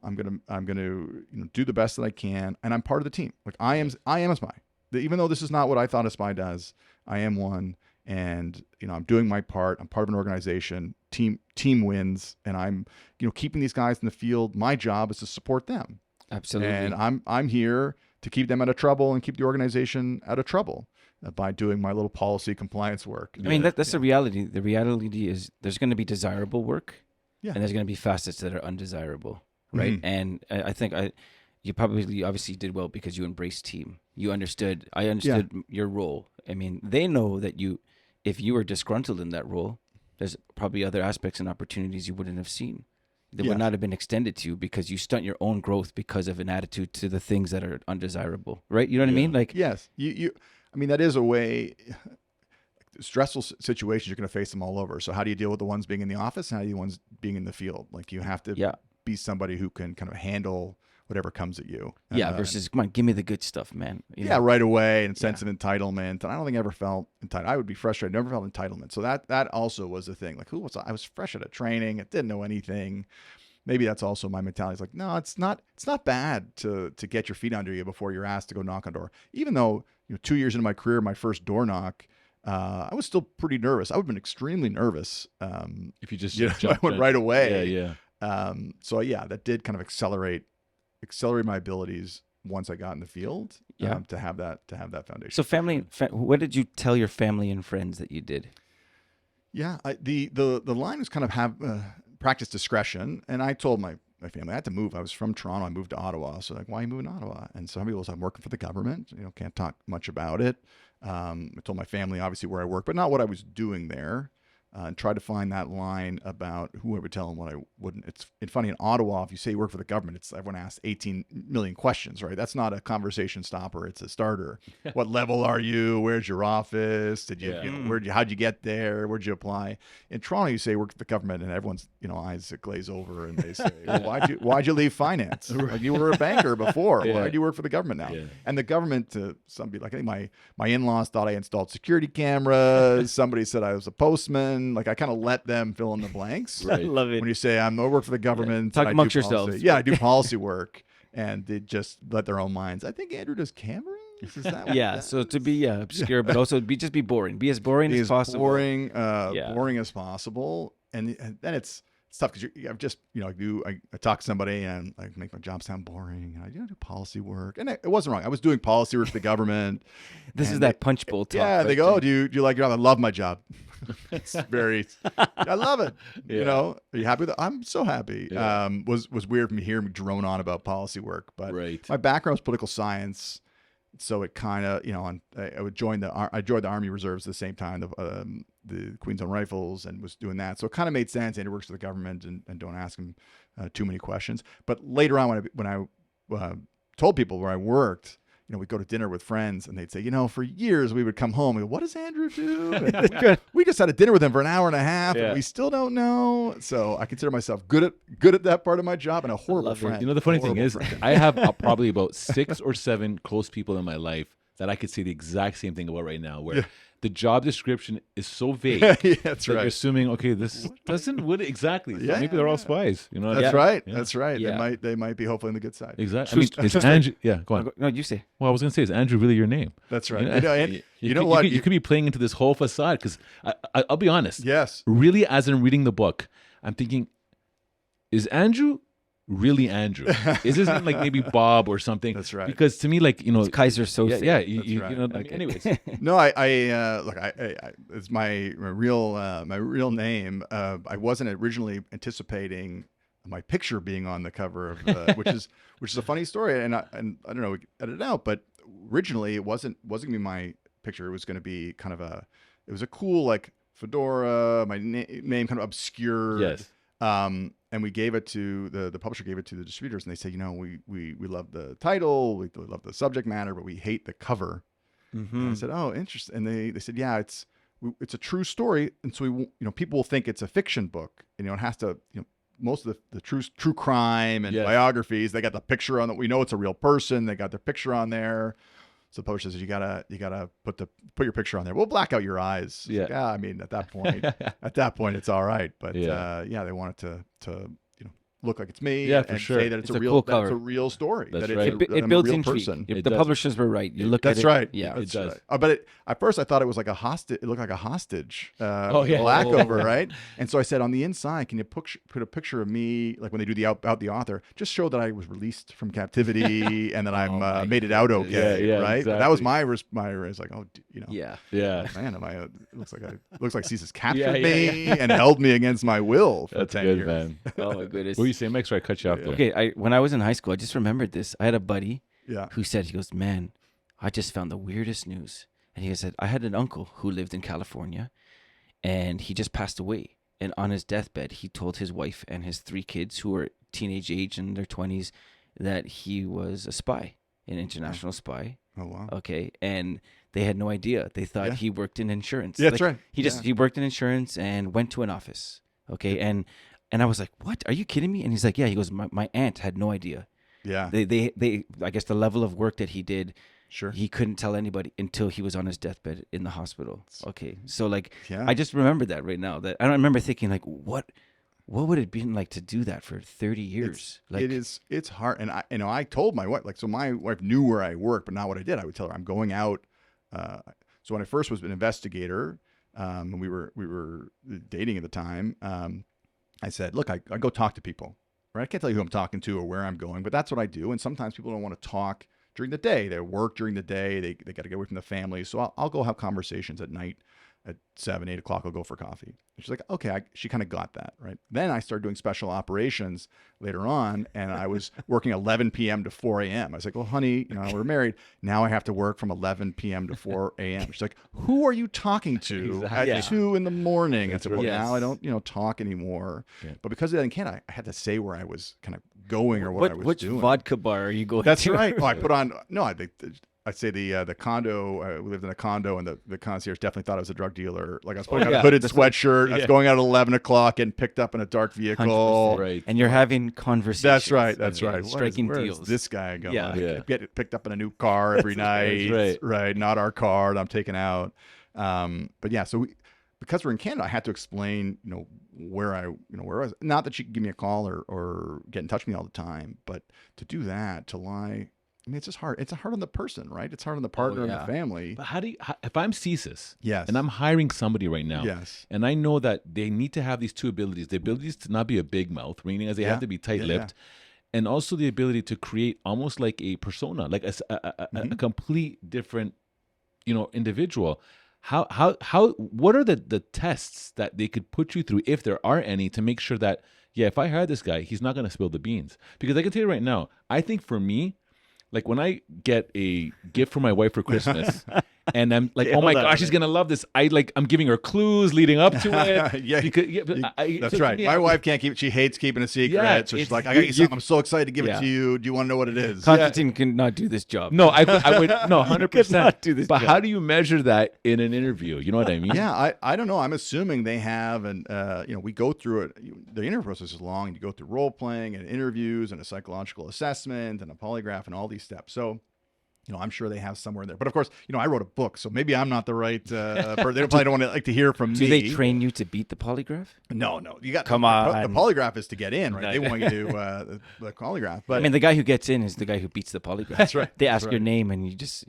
I'm going to do the best that I can. And I'm part of the team. Like I am a spy. Even though this is not what I thought a spy does, I am one, and I'm doing my part. I'm part of an organization. Team wins, and I'm keeping these guys in the field. My job is to support them. Absolutely. And I'm here to keep them out of trouble and keep the organization out of trouble by doing my little policy compliance work. I mean, that's the reality. The reality is there's going to be desirable work, Yeah. and there's going to be facets that are undesirable, right? And I think you probably obviously did well because you embraced team. You understood. I understood your role. I mean, they know that if you were disgruntled in that role, there's probably other aspects and opportunities you wouldn't have seen that would not have been extended to you because you stunt your own growth because of an attitude to the things that are undesirable, right? You know what I mean? Like, yes, I mean, that is a way. Stressful situations, you're going to face them all over. So how do you deal with the ones being in the office and how do you ones being in the field? Like, you have to be somebody who can kind of handle whatever comes at you. Versus, come on, give me the good stuff, man. You know? Right away, and sense of entitlement. And I don't think I ever felt entitled. I would be frustrated. Never felt entitlement. So that also was the thing. Like, I was fresh out of training. I didn't know anything. Maybe that's also my mentality. It's like, no, it's not bad to get your feet under you before you're asked to go knock on a door. Even though 2 years into my career, my first door knock, I was still pretty nervous. I would have been extremely nervous if you just I went right away. Yeah. So that did kind of accelerate my abilities once I got in the field. To have that foundation. So what did you tell your family and friends that you did? Yeah, the line was kind of have practice discretion, and I told my family I had to move. I was from Toronto. I moved to Ottawa. So like, why are you moving to Ottawa? And some people said, I'm working for the government. Can't talk much about it. I told my family obviously where I work, but not what I was doing there. And tried to find that line about who I would tell and what I wouldn't. It's funny in Ottawa, if you say you work for the government, everyone asks 18 million questions, right? That's not a conversation stopper; it's a starter. What level are you? Where's your office? Did you? How'd you get there? Where'd you apply? In Toronto, you say you work for the government, and everyone's eyes glaze over, and they say, well, why'd you leave finance? Like, you were a banker before. Why'd you work for the government now? Yeah. And the government, some people, like, I think my in-laws thought I installed security cameras. Somebody said I was a postman. Like, I kind of let them fill in the blanks. Right. Love it. When you say I work for the government, talk amongst yourselves. Yeah, I do policy work, and they just let their own minds. I think Andrew does cameras. Is that so to be obscure, but also be boring. Be as boring as possible. Boring as possible, and then it's tough because I've just I talk to somebody and I make my job sound boring. And I do policy work, and it wasn't wrong. I was doing policy work for the government. This is that Punchbowl talk. Yeah, they go, do you like your job? I love my job. It's I love it. Yeah. Are you happy with it? I'm so happy. Yeah. Was weird for me hearing me drone on about policy work, but Right. my background was political science. So it kind of, I would joined the Army Reserves at the same time, the Queen's Own Rifles, and was doing that. So it kind of made sense. Andrew works for the government, and don't ask him too many questions. But later on, when I told people where I worked, we'd go to dinner with friends, and they'd say, for years we would come home and go, what does Andrew do? And we just had a dinner with him for an hour and a half, and we still don't know. So I consider myself good at that part of my job, and a horrible friend. The funny thing is, I have probably about 6 or 7 close people in my life that I could say the exact same thing about right now, where the job description is so vague. That's right. You're assuming, okay, this doesn't what exactly. So maybe they're all spies. That's right. Yeah. That's right. Yeah. They might be hopefully on the good side. Exactly. Is Andrew? Yeah, go on. No, you say. Well, I was going to say, is Andrew really your name? That's right. You know what? You could be playing into this whole facade because I'll be honest. Yes. Really, as I'm reading the book, I'm thinking, is Andrew really Andrew? Is his name like maybe Bob or something? That's right. Because to me, like, It's Kaiser Sose. Yeah, right. Anyways. No, I look. I it's my real name. I wasn't originally anticipating my picture being on the cover of, which is a funny story, and I don't know, we can edit it out, but originally it wasn't gonna be my picture. It was gonna be kind of it was a cool like fedora, my name kind of obscured. Yes. And we gave it to the publisher, gave it to the distributors, and they said, we love the title, we love the subject matter, but we hate the cover. Mm-hmm. And I said, oh, interesting. And they said, yeah, it's a true story, and so people will think it's a fiction book, and it has to, most of the true crime and biographies, they got the picture on it. We know it's a real person. They got their picture on there. So the publisher says, you gotta put your picture on there. We'll black out your eyes. Yeah. I mean, at that point, it's all right. But they wanted to look like it's me, Yeah, for and sure. say that it's It's a a real, cool that it's cover. a real story. That's that right. it's a, It I'm builds a real intrigue. person. If It the does. publishers were right. You look That's at it. right. Yeah. That's does. right. But at first I thought it was like a hostage. It looked like a hostage Oh, yeah. black Oh. over, right? And so I said, on the inside, can you put a picture of me, like when they do the about the author, just show that I was released from captivity and that I'm made it out okay, Yeah, right? But that was exactly. my it's like, oh, Yeah. Yeah. man, it looks like CSIS captured Yeah, me and held me against my will for That's 10 good, years. man. Oh my goodness. What were you saying, Max? Or I cut you off there. Okay, when I was in high school, I just remembered this. I had a buddy Yeah. who said, he goes, man, I just found the weirdest news. And he said, I had an uncle who lived in California and he just passed away. And on his deathbed, he told his wife and his 3 kids who were teenage age in their 20s that he was a spy, an international spy. Oh, wow. Okay. And they had no idea. They thought Yeah. he worked in insurance. Yeah, that's right. He worked in insurance and went to an office. Okay. And I was like, what? Are you kidding me? And he's like, yeah. He goes, my aunt had no idea. Yeah. They I guess the level of work that he did, Sure. he couldn't tell anybody until he was on his deathbed in the hospital. Okay. So like, Yeah. I just remembered that right now. That I don't remember thinking like, what would it been like to do that for 30 years? It's hard. And I told my wife, like, so my wife knew where I worked, but not what I did. I would tell her I'm going out. So when I first was an investigator, and we were dating at the time, I said, look, I go talk to people, right? I can't tell you who I'm talking to or where I'm going, but that's what I do. And sometimes people don't want to talk during the day. They work during the day. They got to get away from the family. So I'll go have conversations at night at 7, 8 o'clock. I'll go for coffee. And she's like, okay, she kind of got that, right? Then I started doing special operations later on, and I was working 11 p.m. to 4 a.m. I was like, well, honey, we're married. Now I have to work from 11 p.m. to 4 a.m. She's like, who are you talking to at 2 in the morning? I said, well, now I don't, talk anymore. Yeah. But because I didn't, I had to say where I was kind of going or what I was which doing. vodka bar are you going That's to? right. Oh, I put on, no, I'd say the condo, we lived in a condo, and the concierge definitely thought I was a drug dealer. Like I was putting on a hooded sweatshirt. I was going out at 11 o'clock and picked up in a dark vehicle. 100%. Right. And you're having conversations. That's right. That's right. Striking where deals. is this guy going? Yeah. I get it picked up in a new car every night. That's right. Not our car that I'm taking out. But yeah, so because we're in Canada, I had to explain, where I was. Not that she could give me a call or get in touch with me all the time, but to do that, to lie. I mean, it's just hard. It's hard on the person, right? It's hard on the partner and the family. But if I'm CSIS, Yes, and I'm hiring somebody right now, yes, and I know that they need to have these 2 abilities: the abilities to not be a big mouth, meaning as they have to be tight-lipped, and also the ability to create almost like a persona, like a complete different, individual. What are the tests that they could put you through, if there are any, to make sure that, if I hire this guy, he's not going to spill the beans? Because I can tell you right now, I think for me, like when I get a gift for my wife for Christmas, and I'm like, oh my gosh, she's gonna love this. I'm giving her clues leading up to it. That's right. My wife can't keep. She hates keeping a secret. Yeah, so she's like, I got you something. I'm so excited to give it to you. Do you want to know what it is? Constantine cannot do this job. No, I would no 100%. do this But job. how do you measure that in an interview? You know what I mean? Yeah, I don't know. I'm assuming they have, and we go through it. The interview process is long. You go through role playing and interviews and a psychological assessment and a polygraph and all these steps. So, I'm sure they have somewhere in there. But of course, I wrote a book, so maybe I'm not the right person. They probably don't want to hear from me. Do they train you to beat the polygraph? No. You got Come on. The polygraph is to get in, right? They want you to do the polygraph. But I mean, the guy who gets in is the guy who beats the polygraph. That's right. They ask your name, and you just,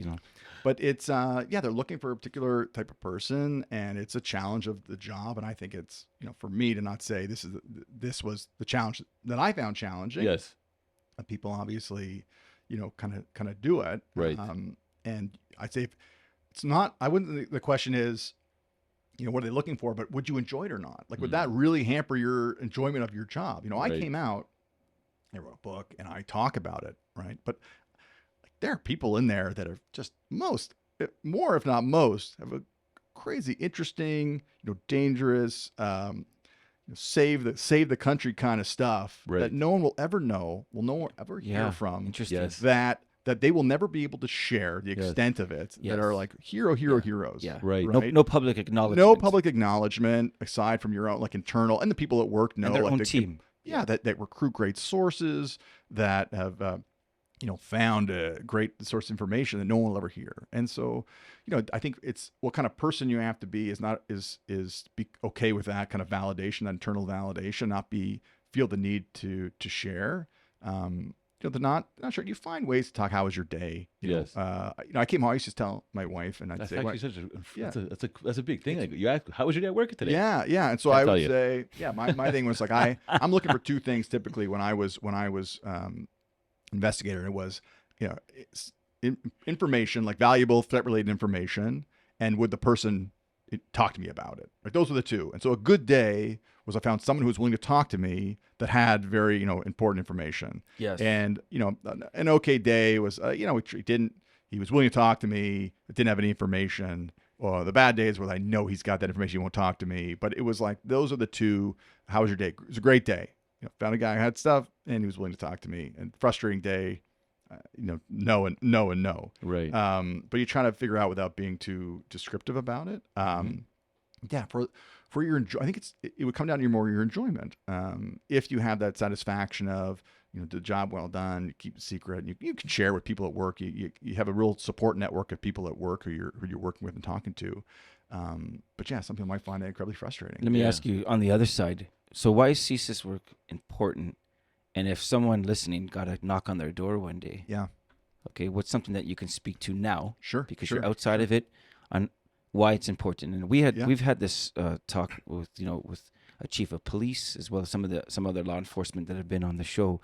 But it's they're looking for a particular type of person, and it's a challenge of the job. And I think it's for me to not say this was the challenge that I found challenging. Yes. People obviously, kind of do it. Right. And I'd say if it's not, I wouldn't. The question is, what are they looking for? But would you enjoy it or not? Like, would that really hamper your enjoyment of your job? I came out, I wrote a book, and I talk about it, right? But there are people in there that are just more, if not most, have a crazy, interesting, dangerous, save the country kind of stuff that no one will ever know, no one will ever hear from. Interesting. Yes. That they will never be able to share the extent of it. Yes. That are like heroes. Yeah. Right. No public acknowledgement. No public acknowledgement aside from your own internal, and the people at work know And their like own they team. that recruit great sources that have found a great source of information that no one will ever hear. And so, I think it's what kind of person you have to be is be okay with that kind of validation, that internal validation, not be feel the need to share. They're not sure. You find ways to talk. How was your day? Yes. I came home. I used to tell my wife, and I'd That's say, actually that's a big thing. Like, you ask, how was your day at work today? Yeah. And so I would say, my thing was like, I'm looking for two things typically when I was investigator. It was, information, like valuable threat related information, and would the person talk to me about it? Like those were the two. And so a good day was I found someone who was willing to talk to me that had very, important information. Yes. And, an okay day was, he was willing to talk to me, but didn't have any information. Or the bad days where I know he's got that information, he won't talk to me. But it was like, those are the two. How was your day? It was a great day. Found a guy who had stuff and he was willing to talk to me. And frustrating day, no and no. Right. But you're trying to figure out without being too descriptive about it. Yeah, for your I think it would come down to your enjoyment. If you have that satisfaction of the job well done, you keep it secret, you can share with people at work. You have a real support network of people at work who you're working with and talking to. But yeah, some people might find that incredibly frustrating. Let me ask you on the other side. So why is CSIS work important? And if someone listening got a knock on their door one day, okay, what's something that you can speak to now? Sure, because you're outside of it, on why it's important. And we've had this talk with with a chief of police as well as some other law enforcement that have been on the show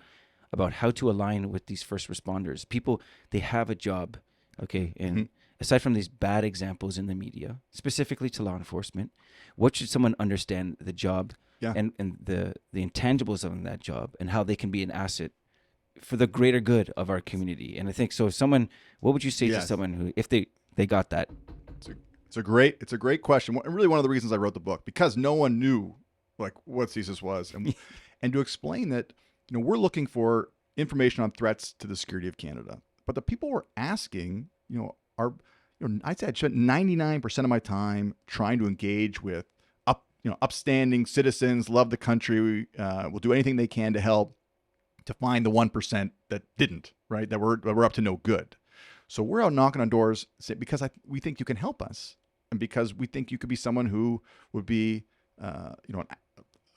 about how to align with these first responders. People, they have a job, okay, and aside from these bad examples in the media, specifically to law enforcement, what should someone understand the job? And the intangibles of that job and how they can be an asset for the greater good of our community. And I think so. What would you say to someone who, if they got that? It's a great question. And really one of the reasons I wrote the book, because no one knew like what CSIS was, and to explain that, we're looking for information on threats to the security of Canada, but the people we're asking, are, I'd say I spent 99% of my time trying to engage with upstanding citizens, love the country, will do anything they can to help, to find the 1% that didn't, right? That we're up to no good. So we're out knocking on doors because we think you can help us, and because we think you could be someone who would be,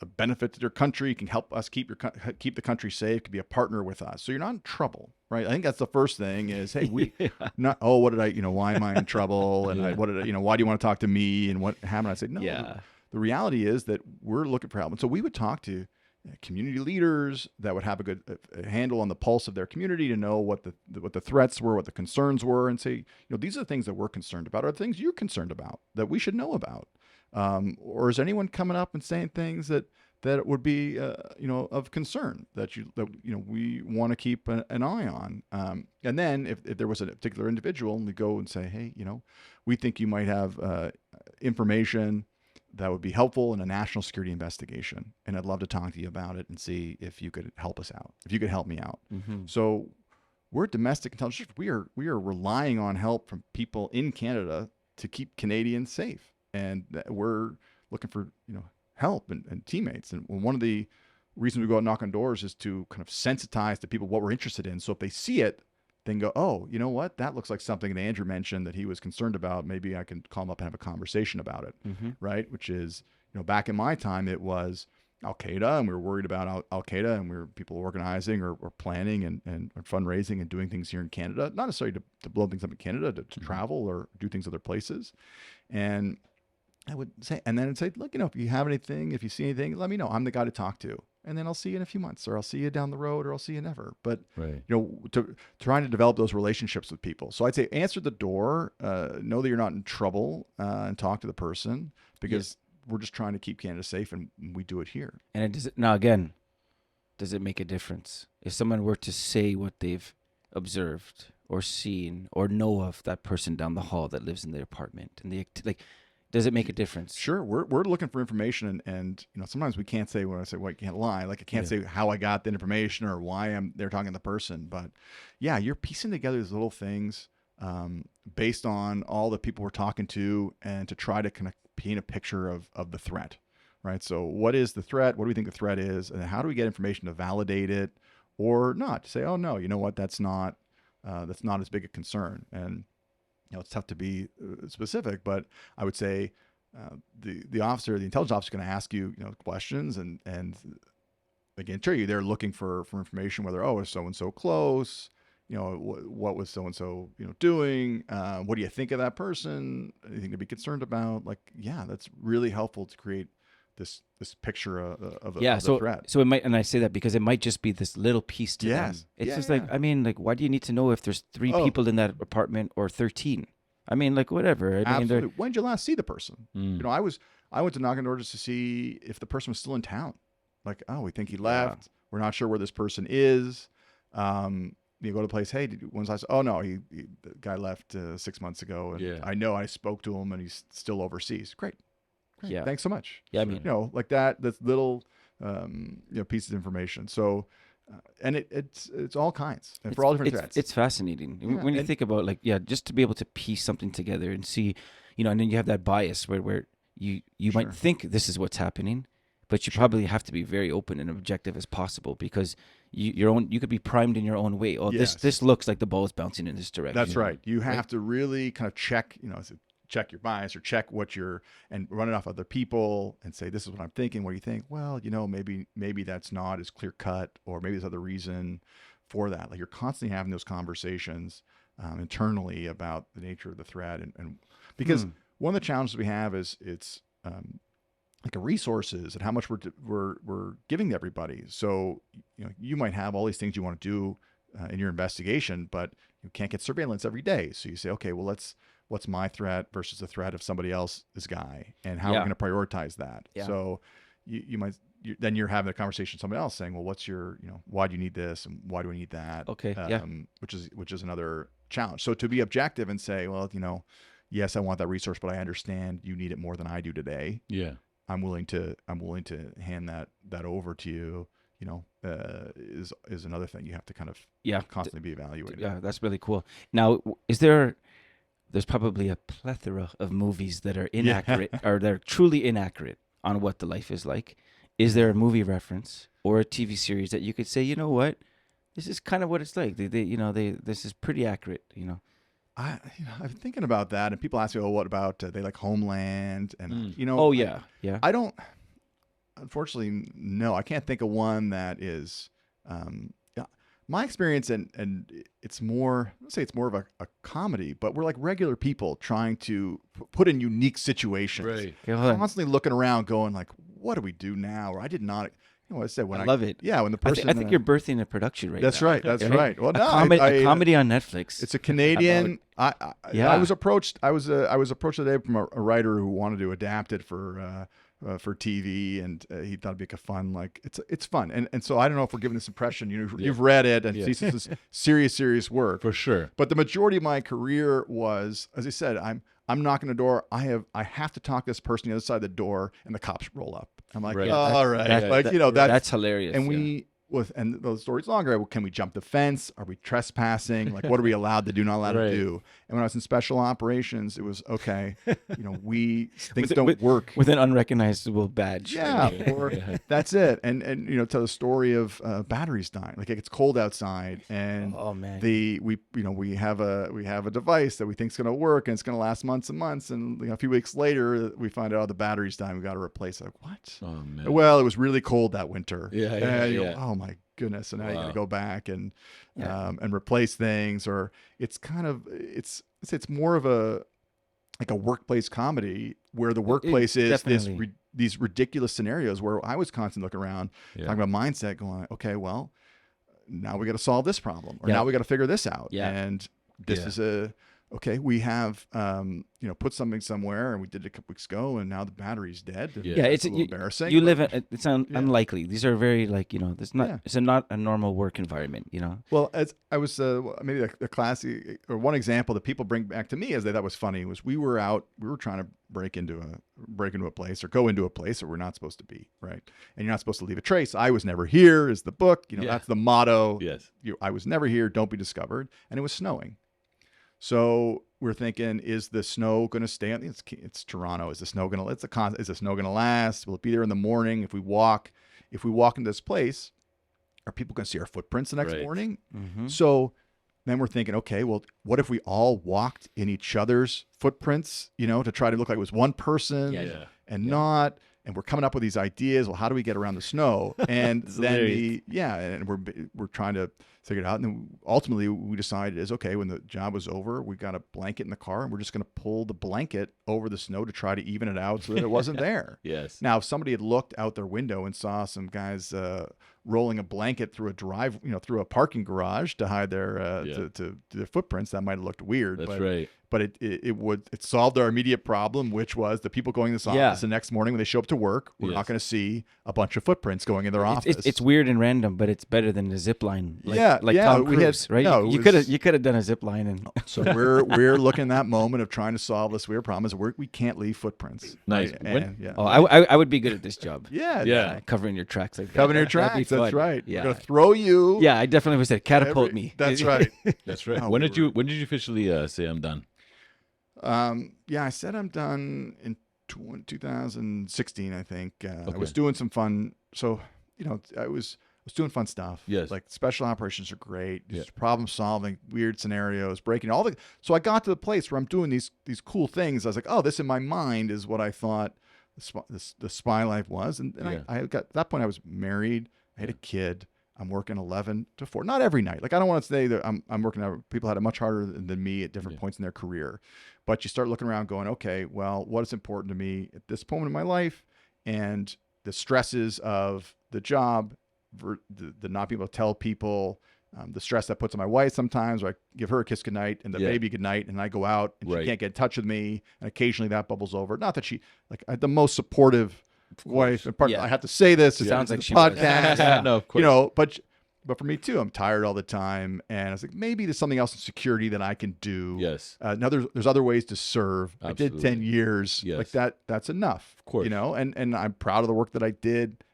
a benefit to your country, can help us keep the country safe, could be a partner with us. So you're not in trouble, right? I think that's the first thing is, hey, what did I, why am I in trouble? And why do you want to talk to me? And what happened? I said, no. Yeah. The reality is that we're looking for help. And so we would talk to community leaders that would have a good handle on the pulse of their community to know what the threats were, what the concerns were, and say, these are the things that we're concerned about, are the things you're concerned about that we should know about. Or is anyone coming up and saying things that would be, of concern that we want to keep an eye on. And then if there was a particular individual, and we go and say, hey, we think you might have information that would be helpful in a national security investigation, and I'd love to talk to you about it and see if you could help us out, if you could help me out. So we're domestic intelligence. We are relying on help from people in Canada to keep Canadians safe, and we're looking for help and teammates. And one of the reasons we go out and knock on doors is to kind of sensitize to people what we're interested in. So if they see it, then go, oh, you know what? That looks like something that Andrew mentioned that he was concerned about. Maybe I can call him up and have a conversation about it, right? Which is, back in my time, it was Al-Qaeda, and we were worried about Al-Qaeda, and we were people organizing or planning and fundraising and doing things here in Canada, not necessarily to blow things up in Canada, to travel or do things other places. And I would say, and then I'd say, look, if you have anything, if you see anything, let me know. I'm the guy to talk to. And then I'll see you in a few months, or I'll see you down the road, or I'll see you never. But, trying to develop those relationships with people. So I'd say answer the door, know that you're not in trouble, and talk to the person, because we're just trying to keep Canada safe, and we do it here. And does it make a difference if someone were to say what they've observed or seen or know of that person down the hall that lives in their apartment, and does it make a difference? Sure. We're looking for information, and sometimes we can't say, when I say, well, you can't lie. Like, I can't say how I got the information or why I'm there talking to the person. But yeah, you're piecing together these little things based on all the people we're talking to, and to try to kind of paint a picture of the threat, right? So what is the threat? What do we think the threat is? And how do we get information to validate it or not? To say, oh, no, you know what? That's not as big a concern. And it's tough to be specific, but I would say the intelligence officer is going to ask you, questions, and again, they're looking for information, whether, is so-and-so close? What was so-and-so, doing? What do you think of that person? Anything to be concerned about? Like, yeah, that's really helpful to create this picture of the threat. So it might, and I say that because it might just be this little piece to them. It's just like, I mean, like, why do you need to know if there's 3 people in that apartment or 13? I mean, like, whatever. Absolutely. When did you last see the person? I went to knock on doors just to see if the person was still in town. Like, we think he left. We're not sure where this person is. You go to the place. Hey, when's last? Oh no, the guy left 6 months ago, and I know I spoke to him, and he's still overseas. Great. Yeah. Thanks so much. Yeah, I mean, like that. That's little, pieces of information. So, and it's all kinds, and for all different threats. It's fascinating when you think about, like, just to be able to piece something together and see, and then you have that bias where you might think this is what's happening, but you probably have to be very open and objective as possible, because you could be primed in your own way. This looks like the ball is bouncing in this direction. That's right. You have to really kind of check, check your bias, or check and run it off other people and say, this is what I'm thinking. What do you think? Well, maybe that's not as clear cut, or maybe there's other reason for that. Like, you're constantly having those conversations internally about the nature of the threat. And because one of the challenges we have is it's like resources and how much we're giving to everybody. So, you might have all these things you want to do in your investigation, but you can't get surveillance every day. So you say, okay, well, what's my threat versus the threat of somebody else's guy, and how we're going to prioritize that. Yeah. So then you're having a conversation with somebody else saying, well, what's your, why do you need this, and why do I need that? Okay. Which is another challenge. So to be objective and say, well, yes, I want that resource, but I understand you need it more than I do today. Yeah. I'm willing to hand that over to you. Is another thing you have to kind of constantly be evaluating. Yeah, that's really cool. Now, there's probably a plethora of movies that are inaccurate or they're truly inaccurate on what the life is like. Is there a movie reference or a TV series that you could say, you know what, this is kind of what it's like. This is pretty accurate. I'm thinking about that, and people ask me, what about they like Homeland, and I don't. Unfortunately, no, I can't think of one that is. My experience, and it's more. Let's say it's more of a comedy, but we're like regular people trying to put in unique situations. Right. Constantly looking around, going like, "What do we do now?" Or I did not. I said when I love it. Yeah, when the person. I think you're birthing a production right now. That's right. That's right. Well, a comedy on Netflix. It's a Canadian. I was approached. I was approached today from a writer who wanted to adapt it for TV, and he thought it'd be like a fun, like it's fun, and so I don't know if we're giving this impression. You've read it, and this is serious work for sure. But the majority of my career was, as I said, I'm knocking the door. I have to talk to this person on the other side of the door, and the cops roll up. I'm like, all right, that's hilarious. And and the story's longer. Can we jump the fence? Are we trespassing? Like, what are we allowed to do, not allowed to do? And when I was in special operations, it was okay. Things don't work with an unrecognizable badge. Yeah, that's it. And tell the story of batteries dying. Like, it gets cold outside, and we have a device that we think is going to work, and it's going to last months and months. And a few weeks later, we find out the battery's dying. We got to replace it. Like, what? Oh man. Well, it was really cold that winter. Yeah. Oh my goodness! So now you got to go back and replace things, or it's kind of it's more of a workplace comedy where the workplace is these ridiculous scenarios where I was constantly looking around talking about mindset, going, okay, well, now we got to solve this problem, or now we got to figure this out, and this is we have put something somewhere, and we did it a couple weeks ago, and now the battery's dead. It's a little embarrassing. It's unlikely. These are very it's not a normal work environment. Well, as I was maybe a classic or one example that people bring back to me as they thought was funny was we were trying to break into a place or go into a place that we're not supposed to be, right? And you're not supposed to leave a trace. I was never here is the book. That's the motto. Yes. I was never here. Don't be discovered. And it was snowing. So we're thinking, is the snow going to stay? It's Toronto. Is the snow going to last? Will it be there in the morning? If we walk into this place, are people going to see our footprints the next morning? Mm-hmm. So then we're thinking, okay, well, what if we all walked in each other's footprints, to try to look like it was one person and not, and we're coming up with these ideas. Well, how do we get around the snow? And then and we're trying to figure it out. And then ultimately we decided is okay, when the job was over, we got a blanket in the car and we're just going to pull the blanket over the snow to try to even it out so that it wasn't there. Yes. Now, if somebody had looked out their window and saw some guys rolling a blanket through through a parking garage to hide their to their footprints, that might have looked weird. That's right. But it solved our immediate problem, which was the people going to this office the next morning when they show up to work, we're not going to see a bunch of footprints going in their office. It's weird and random, but it's better than the zip line. Tom Cruise, right? No, you could have done a zip line, and so we're looking at that moment of trying to solve this weird problem. Is we can't leave footprints. Nice. Right? I would be good at this job. Yeah. Covering your tracks like that. Covering your tracks. That's right. Yeah. We're gonna throw you. Yeah, I definitely would say catapult me. That's right. That's right. No, when did you officially say I'm done? I said I'm done in 2016, I think. I was doing some fun. So, I was doing fun stuff. Yes. Like special operations are great. Just problem solving, weird scenarios, breaking so I got to the place where I'm doing these cool things. I was like, oh, this in my mind is what I thought the spy life was. And I got at that point I was married. I had a kid. I'm working 11 to 4. Not every night. Like, I don't want to say that I'm working out. People had it much harder than me at different points in their career. But you start looking around going, okay, well, what is important to me at this point in my life? And the stresses of the job, the not being able to tell people, the stress that puts on my wife sometimes, where I give her a kiss goodnight and the baby goodnight, and I go out and she can't get in touch with me. And occasionally that bubbles over. Not that she, the most supportive wife, and I have to say this. It sounds like she podcast. No, of course. But for me too, I'm tired all the time, and I was like, maybe there's something else in security that I can do. Yes. Now there's other ways to serve. Absolutely. I did 10 years. Yes. Like that. That's enough. Of course. And I'm proud of the work that I did.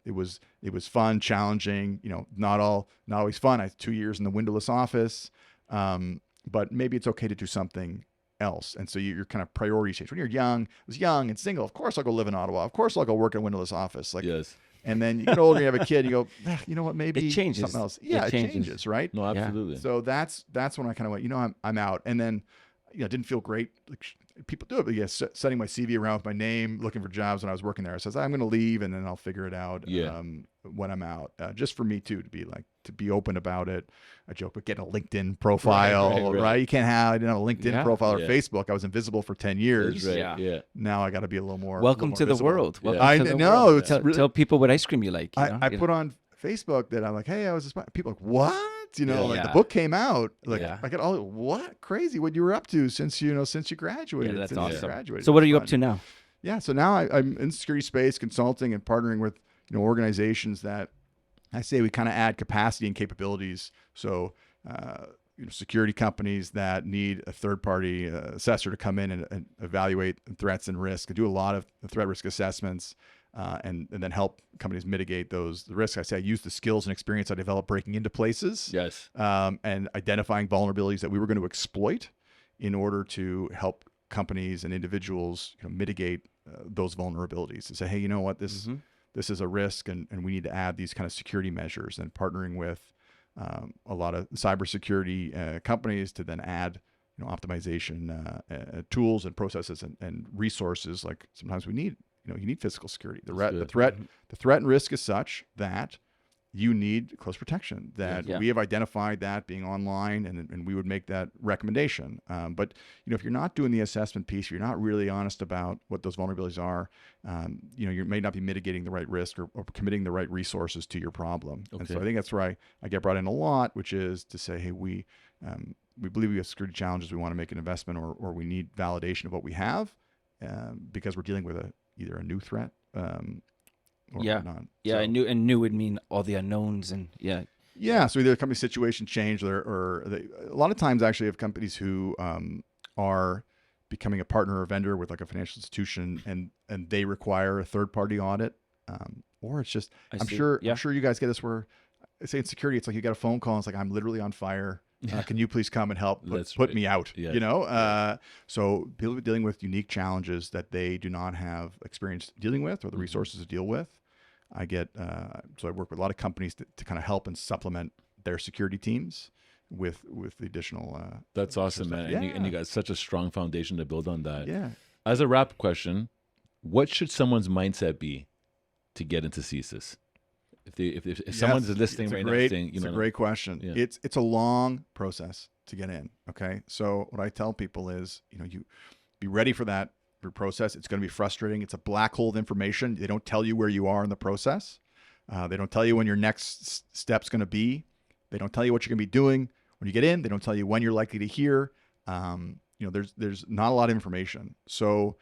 It was fun, challenging. Not always fun. I had 2 years in the windowless office, but maybe it's okay to do something else. And so your kind of priorities change. When you're young, I was young and single. Of course, I'll go live in Ottawa. Of course, I'll go work in a windowless office. Yes. And then you get older, you have a kid, you go, you know what? Maybe it changes. Something else. Yeah, it changes, right? No, absolutely. So that's when I kind of went, I'm out. And then, it didn't feel great. Like people do it, but setting my CV around with my name, looking for jobs when I was working there. I says, I'm going to leave and then I'll figure it out when I'm out. Just for me too, to be open about it. I joke about getting a LinkedIn profile, right? You can't I didn't have a LinkedIn profile or Facebook. I was invisible for 10 years. Right. Yeah. Now I got to be a little more. Welcome to the visible. world. I know. Tell people what ice cream you like. I put on Facebook that I'm like, hey, I was a spy. People are like, what? The book came out. Like, I get all, what? Crazy what you were up to since you graduated. Yeah, that's awesome. Graduated. So what are you up to now? Yeah, so now I'm in security space consulting and partnering with organizations that I say we kind of add capacity and capabilities. So security companies that need a third-party assessor to come in and evaluate threats and risk, and do a lot of threat risk assessments. And then help companies mitigate the risks. I say I use the skills and experience I developed breaking into places. Yes. And identifying vulnerabilities that we were going to exploit in order to help companies and individuals mitigate those vulnerabilities and say, hey, you know what, this is a risk, and we need to add these kind of security measures, and partnering with a lot of cybersecurity companies to then add optimization tools and processes and resources. Like sometimes we need. You need physical security. The threat and risk is such that you need close protection. That we have identified that being online, and we would make that recommendation. But if you're not doing the assessment piece, you're not really honest about what those vulnerabilities are. You may not be mitigating the right risk or committing the right resources to your problem. Okay. And so I think that's where I get brought in a lot, which is to say, hey, we believe we have security challenges. We want to make an investment, or we need validation of what we have, because we're dealing with either a new threat or not. Yeah, so, and new would mean all the unknowns and so either the company situation changed or a lot of times actually have companies who are becoming a partner or vendor with like a financial institution, and they require a third-party audit, or it's just I'm sure you guys get this where I say in security it's like you get a phone call and it's like, I'm literally on fire. Can you please come and help put me out? Yes. So people are dealing with unique challenges that they do not have experience dealing with or the resources to deal with. I get so I work with a lot of companies to kind of help and supplement their security teams with the additional. That's awesome, man. And you got such a strong foundation to build on that. Yeah. As a wrap question, what should someone's mindset be to get into CSIS? If someone's listening right now saying, it's a great question. Yeah. It's a long process to get in. Okay. So what I tell people is, you be ready for that process. It's going to be frustrating. It's a black hole of information. They don't tell you where you are in the process. They don't tell you when your next step's going to be. They don't tell you what you're going to be doing when you get in. They don't tell you when you're likely to hear. There's not a lot of information. So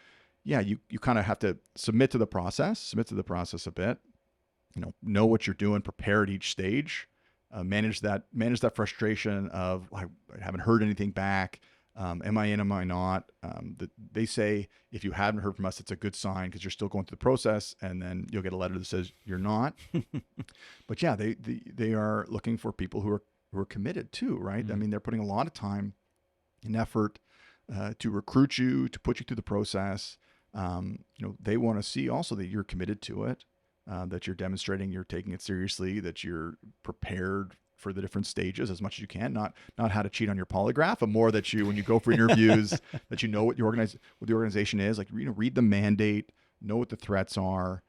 yeah, you kind of have to submit to the process a bit, know what you're doing, prepare at each stage, manage that frustration of, I haven't heard anything back. Am I in, am I not? They say, if you haven't heard from us, it's a good sign because you're still going through the process, and then you'll get a letter that says you're not. But yeah, they are looking for people who are committed too, right? Mm-hmm. I mean, they're putting a lot of time and effort to recruit you, to put you through the process. They want to see also that you're committed to it, that you're demonstrating you're taking it seriously, that you're prepared for the different stages as much as you can, not how to cheat on your polygraph, but more that when you go for interviews, that you know what the organization is, like, read the mandate, know what the threats are,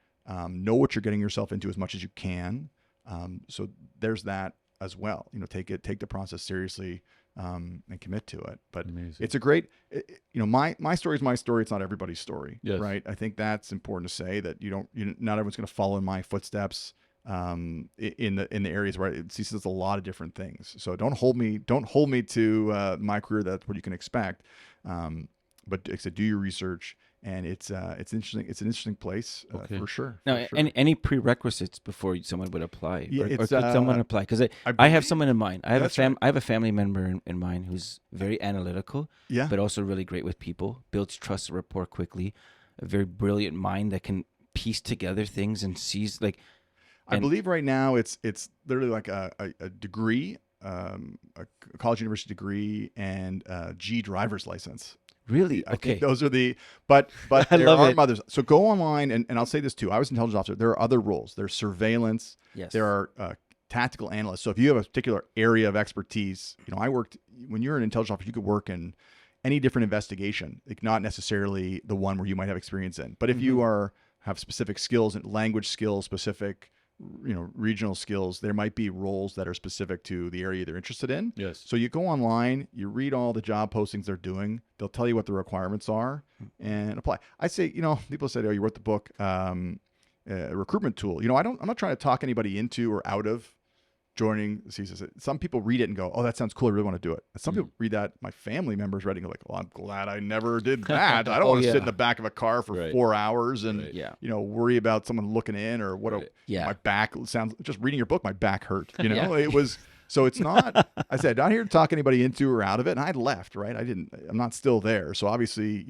know what you're getting yourself into as much as you can. So there's that as well. Take the process seriously, and commit to it. But amazing. It's a great, my story is my story. It's not everybody's story, yes. Right? I think that's important to say, that not everyone's going to follow in my footsteps. In the areas where it sees a lot of different things. So don't hold me to my career. That's what you can expect. But like I said, do your research, and it's interesting. It's an interesting place, for sure. Now, for sure. Any prerequisites before someone would apply, yeah, or could someone apply? Because I have someone in mind. I have right. I have a family member in mind who's very analytical, but also really great with people, builds trust and rapport quickly, a very brilliant mind that can piece together things and sees like. I believe right now it's literally like a degree, a college university degree, and a G driver's license. Really? I think those are but there are others. So go online, and I'll say this too. I was an intelligence officer. There are other roles. There's surveillance. Yes. There are tactical analysts. So if you have a particular area of expertise, when you're an intelligence officer, you could work in any different investigation, like not necessarily the one where you might have experience in. But if you have specific skills and language skills, specific regional skills, there might be roles that are specific to the area they're interested in. Yes. So you go online, you read all the job postings they're doing. They'll tell you what the requirements are and apply. I say, people say, "Oh, you wrote the book, a recruitment tool." I'm not trying to talk anybody into or out of joining CSIS. Some people read it and go, "Oh, that sounds cool. I really want to do it." And some people read that. My family members read it and go like, "Well, I'm glad I never did that. I don't want to sit in the back of a car for 4 hours and worry about someone looking in or what my back sounds." Just reading your book, my back hurt. It was. So it's not. I said, not here to talk anybody into or out of it. And I left. Right. I'm not still there. So obviously,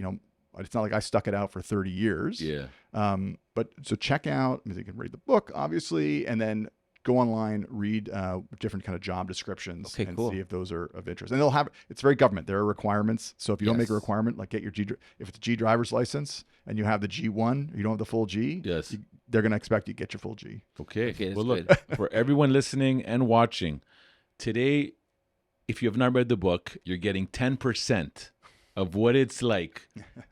it's not like I stuck it out for 30 years. Yeah. But so check out. You can read the book, obviously, and then go online, read different kind of job descriptions, see if those are of interest. And it's very government. There are requirements. So if you don't make a requirement, like get your if it's a G driver's license and you have the G1, you don't have the full G. Yes. They're going to expect you to get your full G. Okay. Well, look, for everyone listening and watching today, if you have not read the book, you're getting 10% of what it's like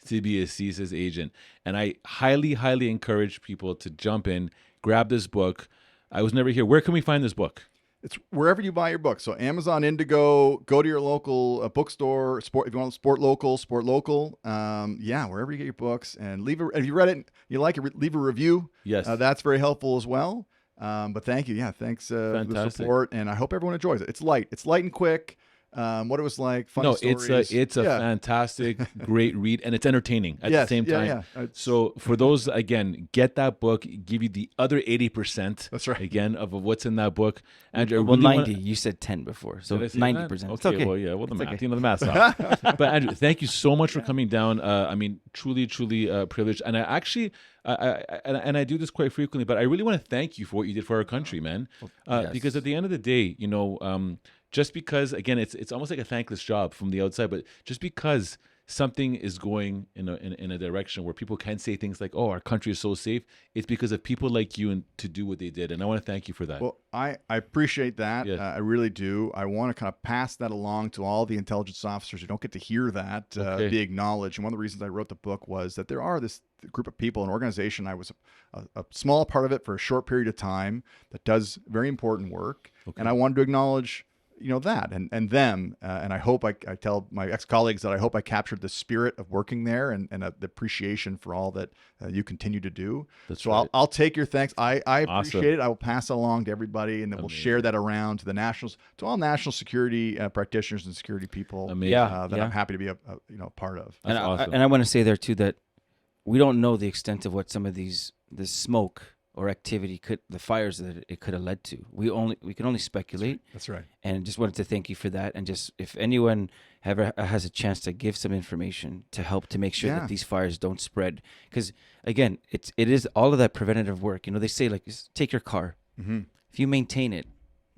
to be a CSIS agent. And I highly, highly encourage people to jump in, grab this book. I was never here. Where can we find this book? It's wherever you buy your books. So Amazon, Indigo, go to your local bookstore, if you want Sport Local. Wherever you get your books, and if you read it, you like it, leave a review. Yes. That's very helpful as well. But thank you. Yeah. Thanks for the support. And I hope everyone enjoys it. It's light and quick. What it was like, funny stories. It's a fantastic, great read, and it's entertaining at the same time. Yeah. So for those, again, get that book, give you the other 80%. That's right. Again, of what's in that book. Andrew, well, 90. You said 10 before, so 90%. Okay, it's okay. Well, yeah, well, the math, the math's off. But Andrew, thank you so much for coming down. Truly privileged. And I actually, I do this quite frequently, but I really want to thank you for what you did for our country, man. Because at the end of the day, just because, again, it's almost like a thankless job from the outside, but just because something is going in a direction where people can say things like, "Oh, our country is so safe," it's because of people like you and to do what they did. And I want to thank you for that. Well, I appreciate that. Yes. I really do. I want to kind of pass that along to all the intelligence officers who don't get to hear that be acknowledged. And one of the reasons I wrote the book was that there are a group of people, an organization. I was a small part of it for a short period of time that does very important work. And I wanted to acknowledge, that and them. And I hope I tell my ex-colleagues that I hope I captured the spirit of working there and the appreciation for all that you continue to do. That's so right. I'll take your thanks. I Awesome. appreciate it. I will pass it along to everybody, and then we'll share that around to all national security practitioners and security people Amazing. that I'm happy to be a part of. And awesome. I want to say there too that we don't know the extent of what some of this smoke or activity the fires that it could have led to. We can only speculate. That's right. And just wanted to thank you for that. And just if anyone ever has a chance to give some information to help to make sure that these fires don't spread, because again, it is all of that preventative work. They say like take your car. Mm-hmm. If you maintain it,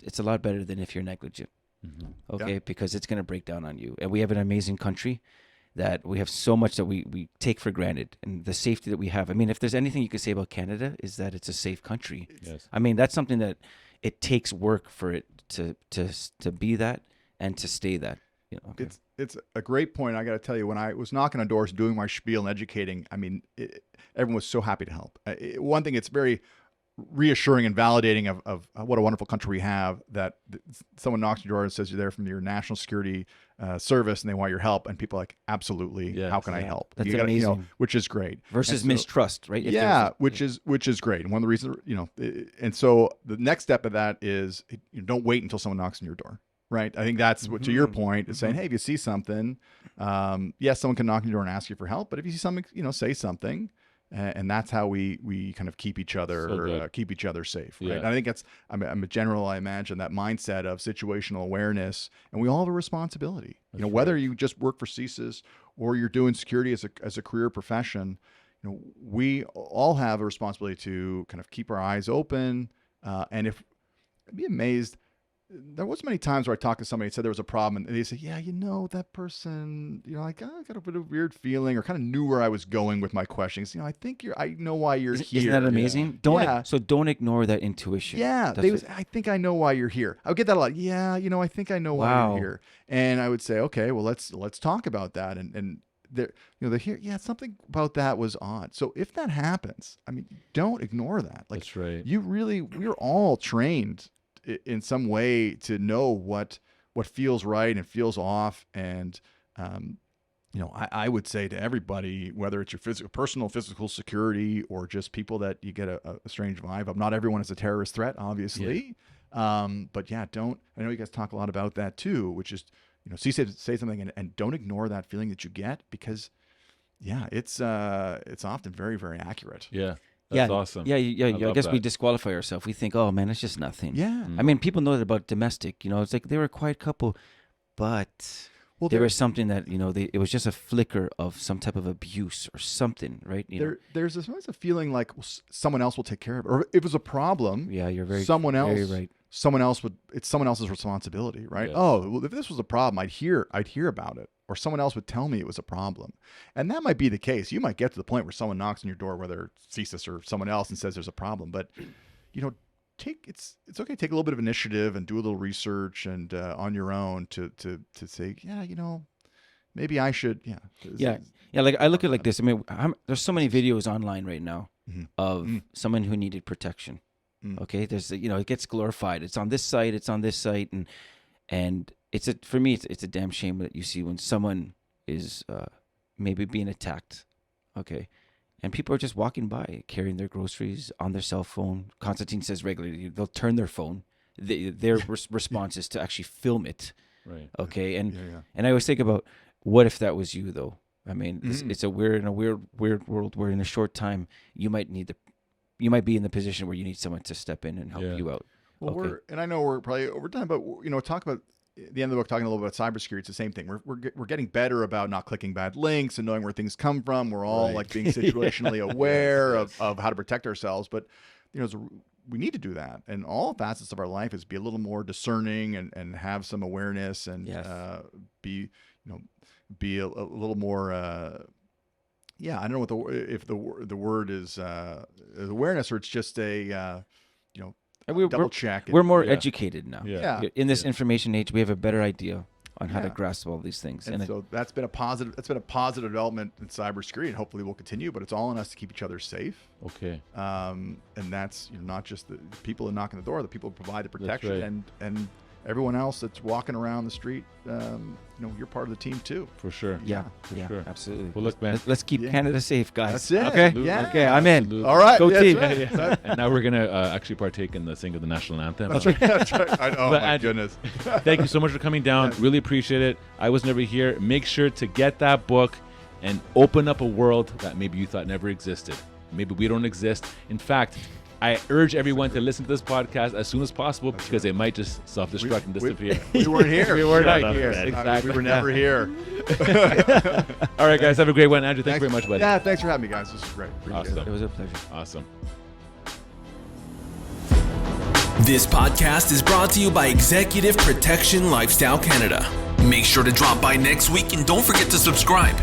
it's a lot better than if you're negligent. Mm-hmm. Okay, because it's going to break down on you. And we have an amazing country that we have so much that we take for granted, and the safety that we have. I mean, if there's anything you could say about Canada is that it's a safe country. Yes. I mean, that's something that it takes work for it to be that and to stay that. Okay. It's a great point. I got to tell you, when I was knocking on doors, doing my spiel and educating, I mean, everyone was so happy to help. One thing, it's very reassuring and validating of what a wonderful country we have, that someone knocks on your door and says you're there from your national security service and they want your help, and people are like, absolutely, Yes. how can I help? That's You gotta, amazing. which is great. Versus And so- mistrust, right? If Yeah, there's- which is great. And one of the reasons, and so the next step of that is don't wait until someone knocks on your door. Right. I think that's what, to your point, is saying, hey, if you see something, yes, someone can knock on your door and ask you for help, but if you see something, say something. And that's how we kind of keep each other safe, right? Yeah. And I think I'm a general, I imagine, that mindset of situational awareness, and we all have a responsibility. Whether you just work for CSIS or you're doing security as a career profession, we all have a responsibility to kind of keep our eyes open. And I'd be amazed. There was many times where I talked to somebody and said there was a problem, and they say, yeah, that person, I got a bit of a weird feeling, or kind of knew where I was going with my questions. I know why you're here. Isn't that amazing? So don't ignore that intuition. Yeah. I think I know why you're here. I would get that a lot. Yeah. I think I know why you're here. And I would say, okay, well, let's talk about that. And they're here. Yeah. Something about that was odd. So if that happens, I mean, don't ignore that. Like, That's right. We're all trained in some way to know what feels right and feels off. And, I would say to everybody, whether it's your personal physical security or just people that you get a strange vibe of, not everyone is a terrorist threat, obviously. Yeah. But yeah, I know you guys talk a lot about that too, which is, say something and don't ignore that feeling that you get, because it's often very, very accurate. Yeah. That's awesome. Yeah, I love guess we that. disqualify ourselves. We think, oh man, it's just nothing. Yeah. I mean, people know that about domestic. It's like they were a quiet couple, but there was something that it was just a flicker of some type of abuse or something, right? There's always a feeling like someone else will take care of it, or if it was a problem. Yeah, you're very very right. It's someone else's responsibility, right? Yes. Oh, well, if this was a problem, I'd hear about it, or someone else would tell me it was a problem. And that might be the case. You might get to the point where someone knocks on your door, whether it's CSIS or someone else, and says there's a problem. But it's okay to take a little bit of initiative and do a little research and on your own to say, maybe I should. Yeah. Like I look at it like this. I mean, there's so many videos online right now of someone who needed protection. Okay, there's it gets glorified. It's on this site. It's on this site, and for me it's a damn shame that you see when someone is maybe being attacked. Okay. And people are just walking by, carrying their groceries on their cell phone. Constantine says regularly they'll turn their phone. Their response is to actually film it. Right. Okay. And I always think about, what if that was you though? I mean, we're in a weird world where in a short time you might be in the position where you need someone to step in and help you out. Well, and I know we're probably over time, but talk about at the end of the book, talking a little bit about cybersecurity. It's the same thing. We're getting better about not clicking bad links and knowing where things come from. We're all like being situationally aware of how to protect ourselves. But we need to do that, and all facets of our life is be a little more discerning and have some awareness and be a little more. I don't know if the word is awareness, or it's just a double check. We're more educated now. Yeah. In this information age, we have a better idea on how to grasp all these things. And so that's been a positive. That's been a positive development in cybersecurity, and hopefully will continue. But it's all on us to keep each other safe. Okay. And that's not just the people that knock on the door, the people who provide the protection, right. and everyone else that's walking around the street. You're part of the team too. For sure. Yeah, sure. absolutely. Well, look, man. Let's keep Canada safe, guys. That's it. Okay. Absolutely. Yeah. Okay, I'm in. Absolutely. All right. Go Yeah, team. that's right. And now we're gonna actually partake in the sing of the national anthem. That's right. That's right. Oh But my Andrew, goodness. Thank you so much for coming down. Yes. Really appreciate it. I was never here. Make sure to get that book and open up a world that maybe you thought never existed. Maybe we don't exist. In fact, I urge everyone to listen to this podcast as soon as possible because it might just self-destruct and disappear. We weren't here. We were not Yeah, here. that's- Exactly. We were never here. All right, guys. Have a great one. Andrew, thank you very much, buddy. Yeah, thanks for having me, guys. This was great. Appreciate Awesome. it. It was a pleasure. Awesome. This podcast is brought to you by Executive Protection Lifestyle Canada. Make sure to drop by next week and don't forget to subscribe.